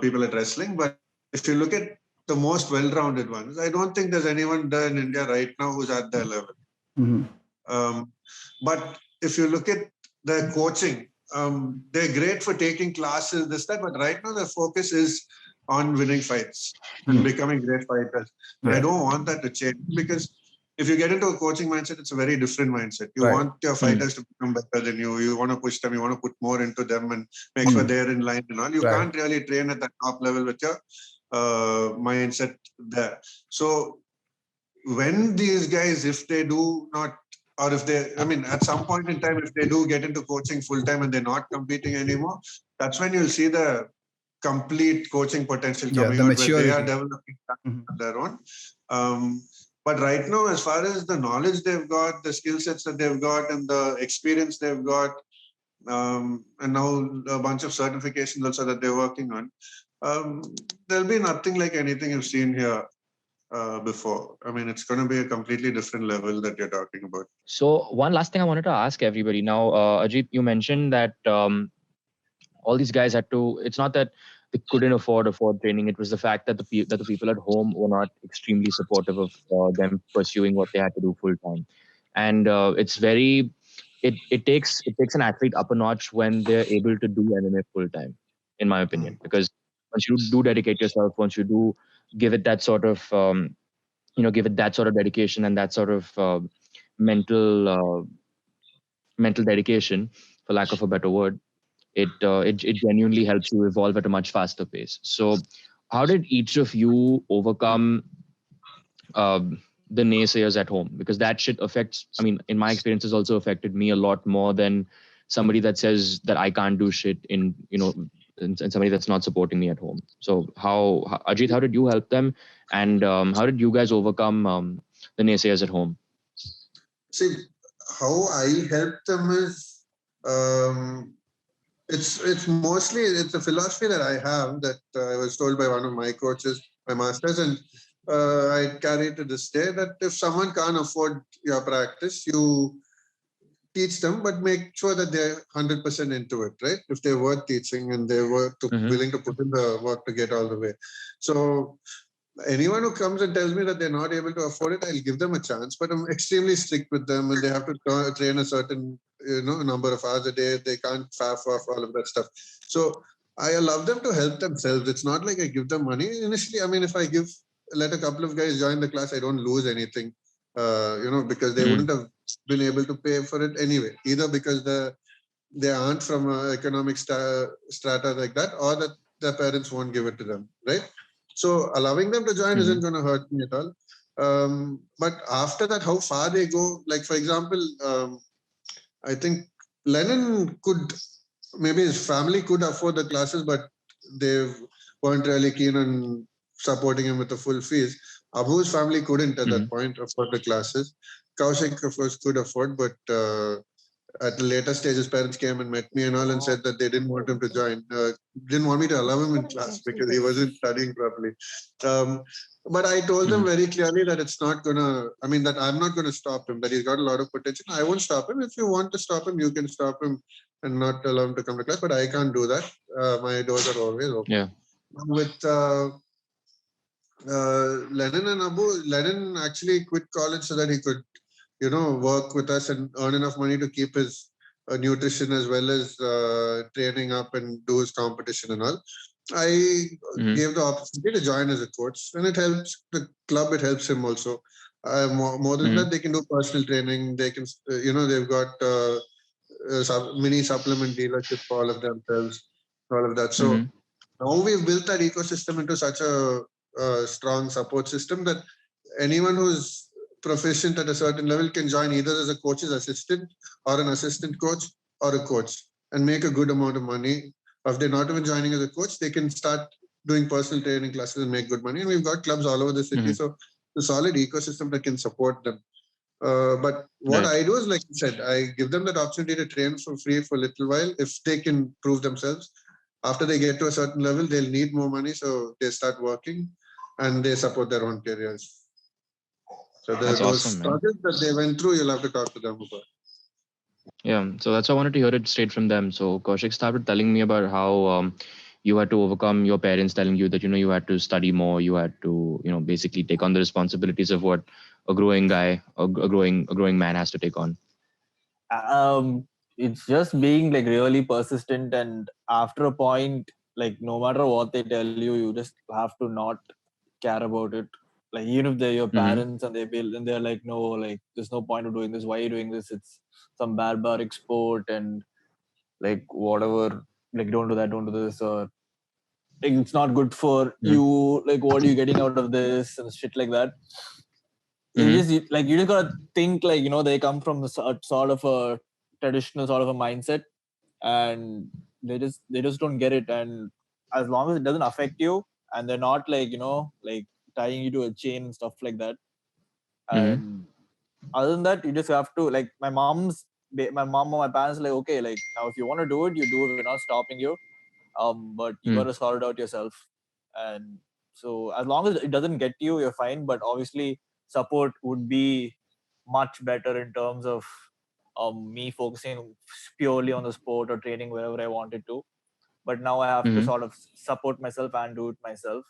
people at wrestling. But if you look at the most well-rounded ones, I don't think there's anyone there in India right now who's at their level. But if you look at their coaching, they're great for taking classes, this, that, but right now the focus is on winning fights and becoming great fighters. And I don't want that to change, because if you get into a coaching mindset, it's a very different mindset. You want your fighters to become better than you. You want to push them. You want to put more into them and make sure they're in line and all. You can't really train at the top level with your mindset there. So when these guys, if they do not, or if they, I mean, at some point in time, if they do get into coaching full time and they're not competing anymore, that's when you'll see the complete coaching potential coming out, where they are developing on their own. But right now, as far as the knowledge they've got, the skill sets that they've got, and the experience they've got, and now a bunch of certifications also that they're working on, there'll be nothing like anything you've seen here before. I mean, it's going to be a completely different level that you're talking about. So one last thing I wanted to ask everybody now, Ajit, you mentioned that all these guys had to. It's not that they couldn't afford training. It was the fact that the people at home were not extremely supportive of them pursuing what they had to do full time, and it's very. It takes an athlete up a notch when they're able to do MMA full time, in my opinion, because once you do dedicate yourself, once you do give it that sort of give it that sort of dedication and that sort of mental dedication, for lack of a better word, it genuinely helps you evolve at a much faster pace. So how did each of you overcome the naysayers at home? Because that shit affects, I mean, in my experience, has also affected me a lot more than somebody that says that I can't do shit and somebody that's not supporting me at home. So Ajit, how did you help them? And how did you guys overcome the naysayers at home? See, how I help them is it's mostly it's a philosophy that I have that I was told by one of my coaches, my masters, and I carry it to this day that if someone can't afford your practice, you teach them, but make sure that they're 100% into it, right? If they're worth teaching and they're willing to put in the work to get all the way. So anyone who comes and tells me that they're not able to afford it, I'll give them a chance, but I'm extremely strict with them and they have to train a certain number of hours a day. They can't faff off all of that stuff. So I allow them to help themselves. It's not like I give them money. Initially, I mean, if I let a couple of guys join the class, I don't lose anything, because they wouldn't have been able to pay for it anyway, either because they aren't from an economic strata like that, or that their parents won't give it to them, right? So allowing them to join isn't going to hurt me at all. But after that, how far they go, like for example, I think Lenin maybe his family could afford the classes, but they weren't really keen on supporting him with the full fees. Abu's family couldn't at that point afford the classes. Kaushik, of course, could afford, but at the later stage, his parents came and met me and all and said that they didn't want him to join, didn't want me to allow him in class because he wasn't studying properly. But I told them very clearly that that I'm not going to stop him, that he's got a lot of potential. I won't stop him. If you want to stop him, you can stop him and not allow him to come to class, but I can't do that. My doors are always open. Yeah. With Lenin and Abu, Lenin actually quit college so that he could work with us and earn enough money to keep his nutrition as well as training up and do his competition and all. I gave the opportunity to join as a coach, and it helps the club. It helps him also. More than that, they can do personal training. They can, they've got mini supplement dealership for all of themselves, all of that. So now we've built that ecosystem into such a strong support system that anyone who's proficient at a certain level can join either as a coach's assistant or an assistant coach or a coach and make a good amount of money. If they're not even joining as a coach, they can start doing personal training classes and make good money. And we've got clubs all over the city. So it's a solid ecosystem that can support them. But what I do is, like you said, I give them that opportunity to train for free for a little while if they can prove themselves. After they get to a certain level, they'll need more money. So they start working and they support their own careers. So those struggles that they went through, you'll have to talk to them about. Yeah, so that's why I wanted to hear it straight from them. So Kaushik started telling me about how you had to overcome your parents telling you that you had to study more, you had to basically take on the responsibilities of what a growing man has to take on. It's just being like really persistent, and after a point, like no matter what they tell you, you just have to not care about it. Like even if they're your parents and they're like, no, like there's no point of doing this. Why are you doing this? It's some barbaric sport and like whatever. Like don't do that, don't do this, or like, it's not good for you. Like what are you getting out of this and shit like that. You just gotta think like they come from sort of a traditional sort of a mindset, and they just don't get it. And as long as it doesn't affect you and they're not like like tying you to a chain and stuff like that, and other than that, you just have to, like my mom or my parents like, okay, like now if you want to do it, you do it, we're not stopping you, but you got to sort it out yourself. And so as long as it doesn't get you, you're fine. But obviously support would be much better in terms of me focusing purely on the sport or training wherever I wanted to. But now I have to sort of support myself and do it myself.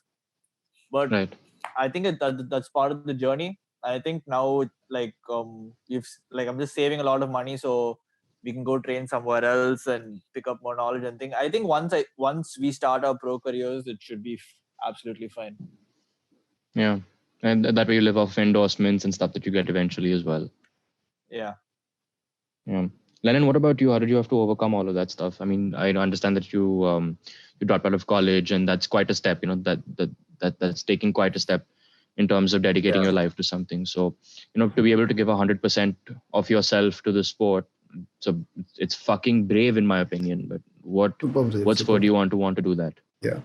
But I think that's part of the journey. I think now like I'm just saving a lot of money so we can go train somewhere else and pick up more knowledge and things. I think once we start our pro careers, it should be absolutely fine. Yeah, and that way you live off endorsements and stuff that you get eventually as well. Yeah. Yeah. Lenin, what about you? How did you have to overcome all of that stuff? I mean, I understand that you dropped out of college, and that's quite a step. That's taking quite a step in terms of dedicating your life to something. So, to be able to give 100% of yourself to the sport, so it's fucking brave in my opinion. But what sport do you want to do that? Yeah.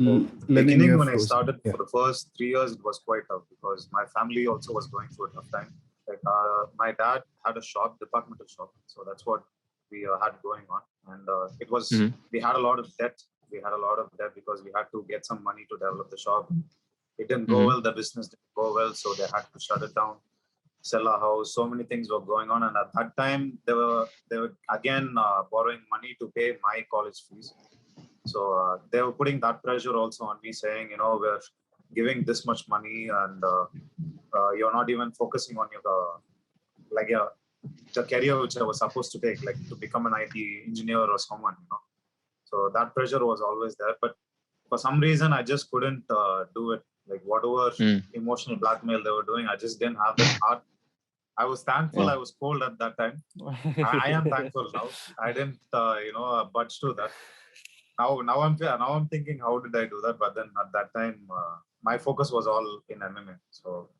So beginning when I started for the first 3 years, it was quite tough because my family also was going through a tough time. Like my dad had a shop, departmental shop, so that's what we had going on, and it was we had a lot of debt. We had a lot of debt because we had to get some money to develop the shop. It didn't go well. The business didn't go well, so they had to shut it down, sell a house. So many things were going on, and at that time they were again borrowing money to pay my college fees. So they were putting that pressure also on me, saying, we're giving this much money, and you're not even focusing on the career which I was supposed to take, like to become an IT engineer or someone. So that pressure was always there, but for some reason I just couldn't do it. Like whatever emotional blackmail they were doing, I just didn't have that heart. I was thankful I was cold at that time. I am thankful now. I didn't, budge to that. Now I'm thinking, how did I do that? But then at that time, my focus was all in MMA. So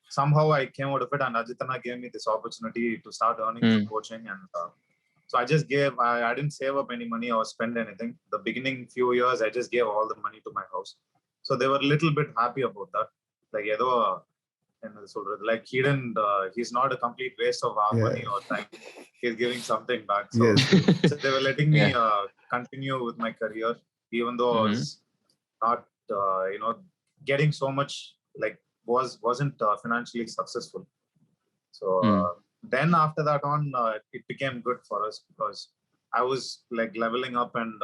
somehow I came out of it, and Ajitana gave me this opportunity to start earning through coaching, and so I just gave. I didn't save up any money or spend anything. The beginning few years, I just gave all the money to my house. So they were a little bit happy about that. Like like he didn't. He's not a complete waste of our money or time. He's giving something back. So, so they were letting me continue with my career, even though I was not, getting so much. Like wasn't financially successful. So then after that on, it became good for us because I was like leveling up, and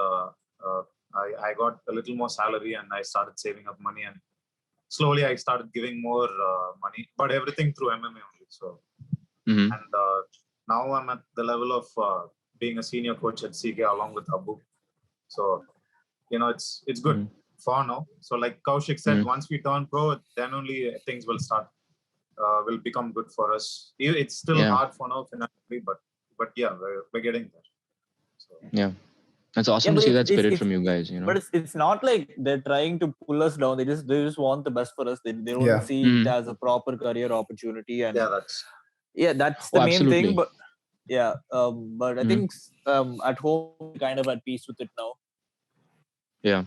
I got a little more salary, and I started saving up money, and slowly I started giving more money, but everything through MMA only. So, and now I'm at the level of being a senior coach at CK along with Abdul. So, it's good for now. So like Kaushik said, once we turn pro, then only things will start, will become good for us. It's still hard for now financially, but yeah, we're getting there. So. Yeah. That's awesome to see that spirit from you guys, But it's not like they're trying to pull us down. They just want the best for us. They don't see it as a proper career opportunity. And that's the main thing. But but I think at home we're kind of at peace with it now. Yeah.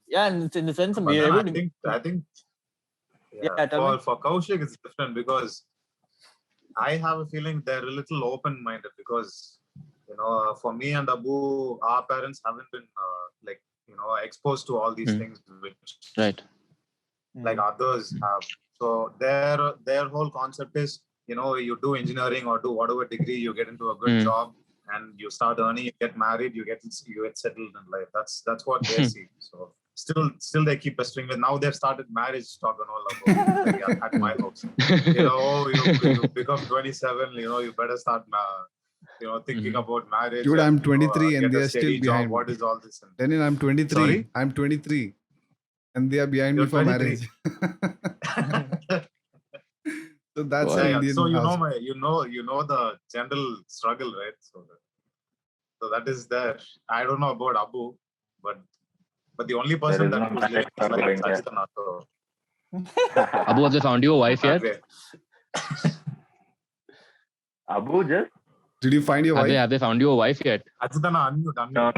Yeah, and in the sense of we're able to. I think. For Kaushik it's different because I have a feeling they're a little open-minded because. For me and Abu, our parents haven't been exposed to all these things which like others have. So their whole concept is, you do engineering or do whatever degree, you get into a good job and you start earning, you get married, you get settled in life. That's what they see. So still they keep pestering with. Now they've started marriage talk and all about at my house. You become 27, you better start thinking about marriage. Dude, I'm 23 and they are still behind. What is all this? Lenin, I'm 23. Sorry? I'm 23 and they are behind me for 23. Marriage. So that's Indian. So you know the general struggle, right? So that is there. I don't know about Abu, but the only person that is living is like Sajidana. So. Abu, have they found you a wife yet? Abu just. Did you find your wife? Have they found you a wife yet? No.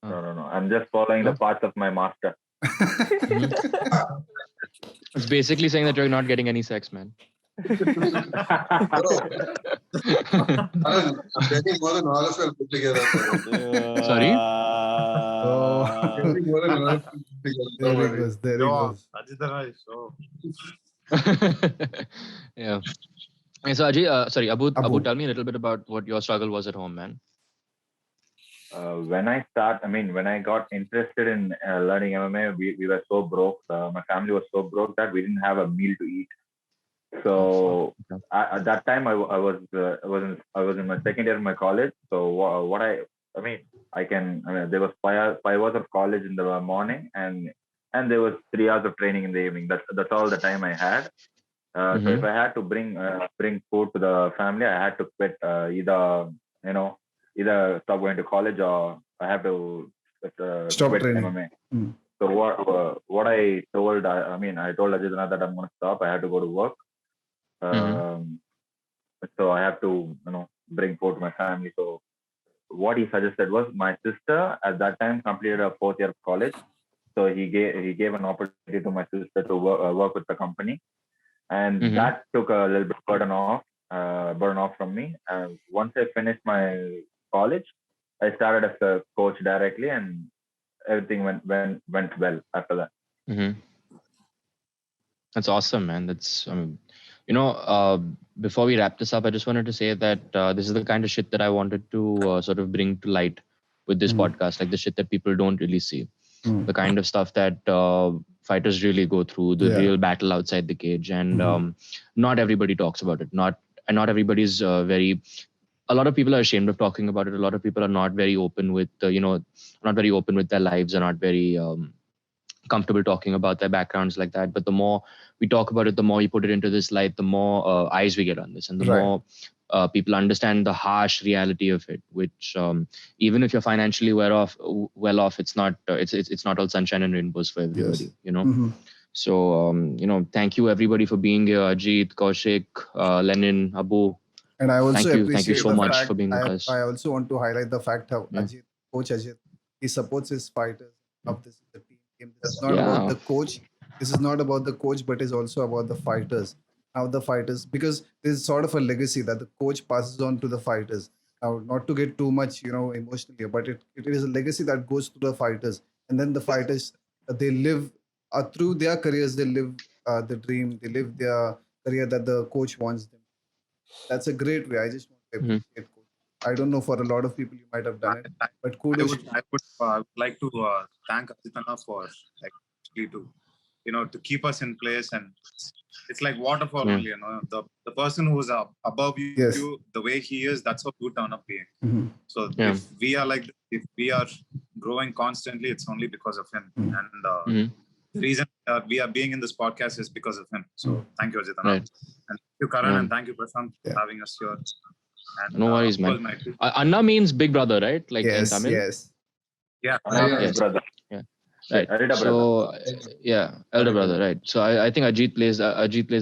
I'm just following the path of my master. It's basically saying that you're not getting any sex, man. I'm getting more than all of you put together. Sorry? There he goes. Yeah. So Ajay, Abu, tell me a little bit about what your struggle was at home, man. When I got interested in learning MMA, we were so broke. My family was so broke that we didn't have a meal to eat. So at that time, I was in my second year of my college. So there was 5 hours of college in the morning, and there was 3 hours of training in the evening. That's all the time I had. So if I had to bring food to the family, I had to quit either stop going to college or I have to Stop quit training. MMA. So what I told, I told Ajit that I'm going to stop. I have to go to work. So I have to bring food to my family. So what he suggested was, my sister at that time completed her 4th year of college. So he gave an opportunity to my sister to work with the company, and that took a little bit burden off from me. Once I finished my college, I started as a coach directly, and everything went well after that. That's awesome, man. That's before we wrap this up, I just wanted to say that this is the kind of shit that I wanted to sort of bring to light with this podcast, like the shit that people don't really see, the kind of stuff that fighters really go through, the real battle outside the cage, and not everybody talks about it. Not everybody's a lot of people are ashamed of talking about it. A lot of people are not very open with not very open with their lives, are not very comfortable talking about their backgrounds like that. But the more we talk about it, the more we put it into this light, the more eyes we get on this, and the more people understand the harsh reality of it. Which even if you're financially well off, it's not it's not all sunshine and rainbows for everybody. So thank you everybody for being here, Ajit, Kaushik, Lenin, Abu. And I also thank you so much for being with us. I also want to highlight the fact how Coach Ajit, he supports his fighters. Of this is the team game. This is not about the coach. This is not about the coach, but is also about the fighters. Now the fighters, because there's sort of a legacy that the coach passes on to the fighters. Now, not to get too much, emotionally, but it is a legacy that goes to the fighters, and then the fighters they live through their careers. They live the dream. They live their career that the coach wants them. That's a great way. I just want to appreciate coach. I don't know, for a lot of people you might have done it, but kudos. I would like to thank Ajitana for actually to keep us in place, and it's like waterfall only. The person who's above you, the way he is, that's how you turn up being. So if we are growing constantly, it's only because of him, and the reason we are being in this podcast is because of him. So thank you, Ajitana, and thank you, Karan, and thank you, Prashant, for having us here. And, no worries, man. Anna means big brother, right? Like in Tamil. Yes. Yeah. Yes. Brother. Yeah. Right. So elder brother, right? So I think Ajit plays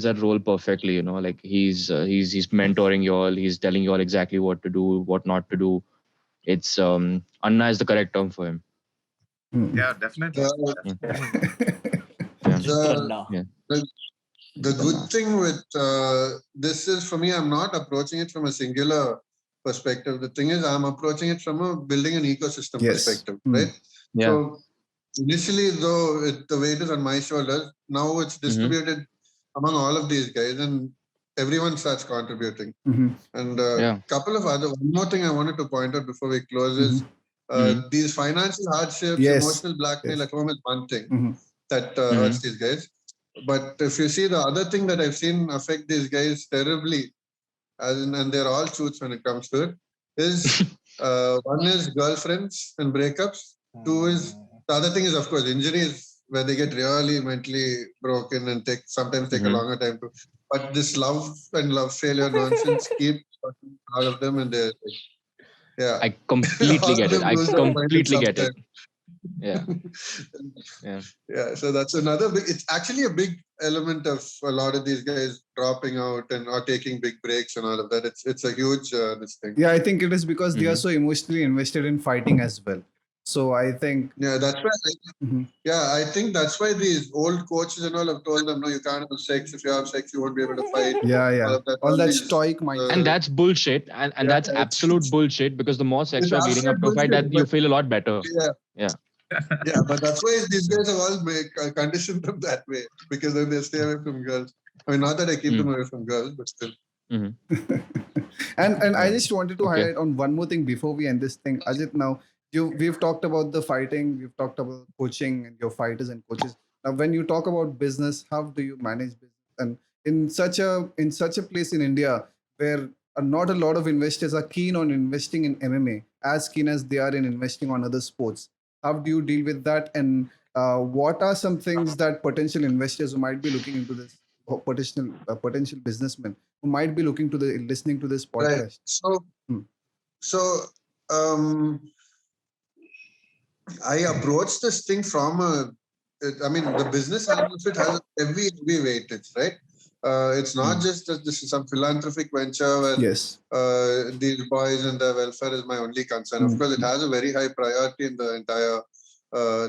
that role perfectly. Like he's mentoring you all. He's telling you all exactly what to do, what not to do. It's Anna is the correct term for him. Yeah, definitely. The good thing with this is, for me, I'm not approaching it from a singular perspective. The thing is, I'm approaching it from a building an ecosystem perspective, right? Yeah. So initially, though, the weight is on my shoulders. Now it's distributed among all of these guys, and everyone starts contributing. And one more thing I wanted to point out before we close is these financial hardships, emotional blackmail at home is one thing that hurts these guys. But if you see, the other thing that I've seen affect these guys terribly, and they're all truths when it comes to it, is one is girlfriends and breakups. Two is, the other thing is, of course, injuries, where they get really mentally broken and sometimes take a longer time to. But this love and love failure nonsense keeps all of them, and they're I completely get it. I completely get it. Yeah. So that's another big. It's actually a big element of a lot of these guys dropping out or taking big breaks and all of that. It's a huge this thing. Yeah, I think it is because they are so emotionally invested in fighting as well. So I think that's why. I think that's why these old coaches and all have told them, no, you can't have sex. If you have sex, you won't be able to fight. All that stoic mind. And that's bullshit. And that's absolute bullshit, because the more sex you're leading up to a fight, that you feel a lot better. But that's why these guys have all conditioned them that way, because then they stay away from girls. I mean, not that I keep them away from girls, but still. And I just wanted to highlight on one more thing before we end this thing. Ajit, now we've talked about the fighting, we've talked about coaching and your fighters and coaches. Now, when you talk about business, how do you manage business? And in such a place in India where not a lot of investors are keen on investing in MMA, as keen as they are in investing on other sports. How do you deal with that? And what are some things that potential investors who might be looking into this potential businessmen who might be listening to this podcast? Right. So I approached this thing from the business angle of it has a heavy weightage, right? It's not just that this is some philanthropic venture where these boys and their welfare is my only concern. Of course, it has a very high priority in the entire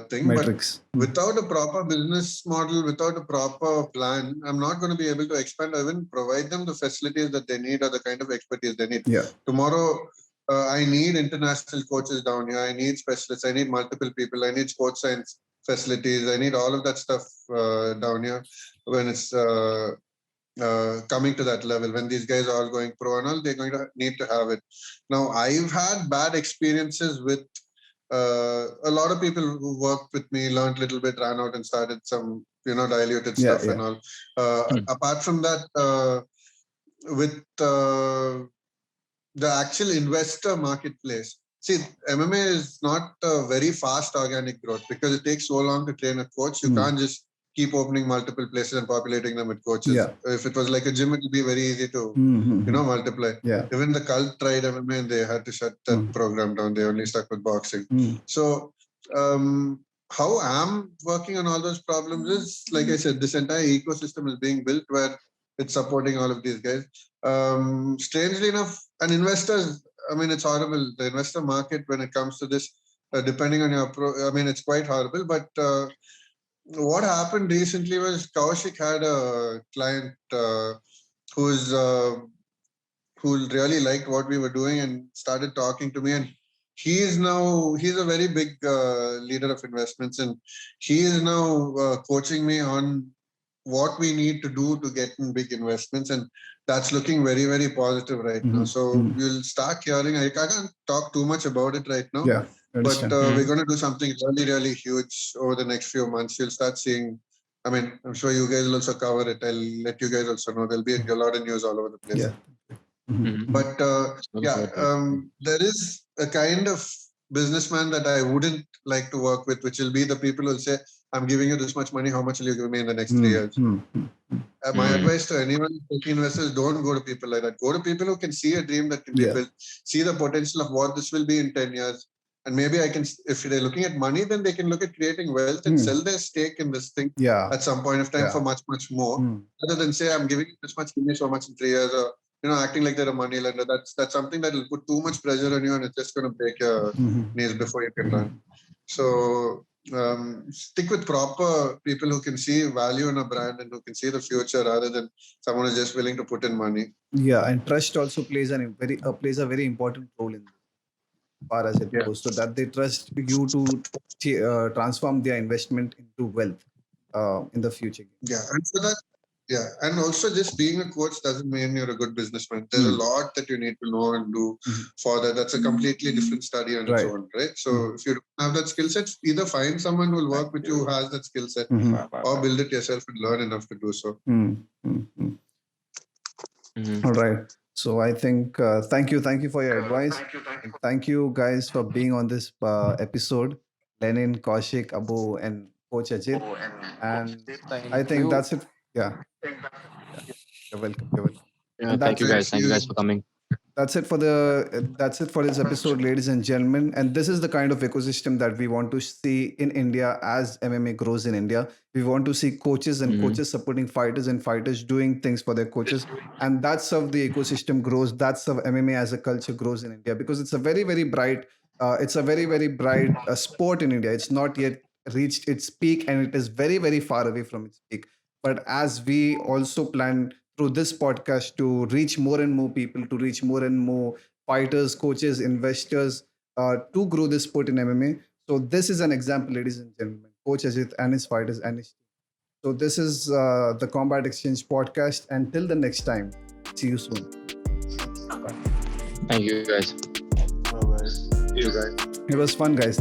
thing. Matrix. But without a proper business model, without a proper plan, I'm not going to be able to expand or even provide them the facilities that they need or the kind of expertise they need. Yeah. Tomorrow, I need international coaches down here. I need specialists. I need multiple people. I need sports science facilities. I need all of that stuff down here when it's coming to that level. When these guys are all going pro and all, they're going to need to have it. Now, I've had bad experiences with a lot of people who worked with me, learned a little bit, ran out and started some, diluted stuff and all. Apart from that, with the actual investor marketplace. See, MMA is not a very fast organic growth because it takes so long to train a coach. You can't just keep opening multiple places and populating them with coaches. Yeah. If it was like a gym, it would be very easy to, multiply. Yeah. Even the cult tried MMA and they had to shut that program down. They only stuck with boxing. So, how I'm working on all those problems is, like I said, this entire ecosystem is being built where it's supporting all of these guys. Strangely enough, and investors, it's horrible. The investor market, when it comes to this, depending on your it's quite horrible. But what happened recently was Kaushik had a client who really liked what we were doing and started talking to me. And he's a very big leader of investments, and he is now coaching me on what we need to do to get in big investments, and that's looking very, very positive right now. So you'll start hearing. I can't talk too much about it right now. Yeah, but we're going to do something really, really huge over the next few months. You'll start seeing. I'm sure you guys will also cover it. I'll let you guys also know. There'll be a lot of news all over the place. Yeah. But there is a kind of businessman that I wouldn't like to work with, which will be the people who will say, I'm giving you this much money. How much will you give me in the next 3 years? My advice to anyone taking investors, don't go to people like that. Go to people who can see a dream that can be built, see the potential of what this will be in 10 years. And maybe if they're looking at money, then they can look at creating wealth and sell their stake in this thing at some point of time for much, much more. Rather than say, I'm giving you this much, give me so much in 3 years, or acting like they're a money lender. That's something that will put too much pressure on you, and it's just going to break your knees before you can run. So stick with proper people who can see value in a brand and who can see the future, rather than someone who's just willing to put in money. Yeah, and trust also plays a very important role in as far as it goes, so that they trust you to transform their investment into wealth in the future. Yeah, and for that. Yeah, and also just being a coach doesn't mean you're a good businessman. There's a lot that you need to know and do for that. That's a completely different study on its own, right? So if you don't have that skill set, either find someone who will work with you who has that skill set, or build it yourself and learn enough to do so. All right. So I think thank you for your advice. And thank you guys for being on this episode, Lenin, Kaushik, Abu, and Coach Ajit. And I think that's it. Yeah. You're welcome. Yeah, thank you guys for coming. That's it for this episode, ladies and gentlemen. And this is the kind of ecosystem that we want to see in India as MMA grows in India. We want to see coaches and coaches supporting fighters and fighters doing things for their coaches. And that's how the ecosystem grows. That's how MMA as a culture grows in India, because it's a very, very bright, sport in India. It's not yet reached its peak, and it is very, very far away from its peak. But as we also plan through this podcast to reach more and more people, to reach more and more fighters, coaches, investors, to grow this sport in MMA. So this is an example, ladies and gentlemen, Coach Ajit and his fighters and his team. So this is the Combat Exchange podcast. Until the next time, see you soon. Thank you guys. See you guys. It was fun, guys.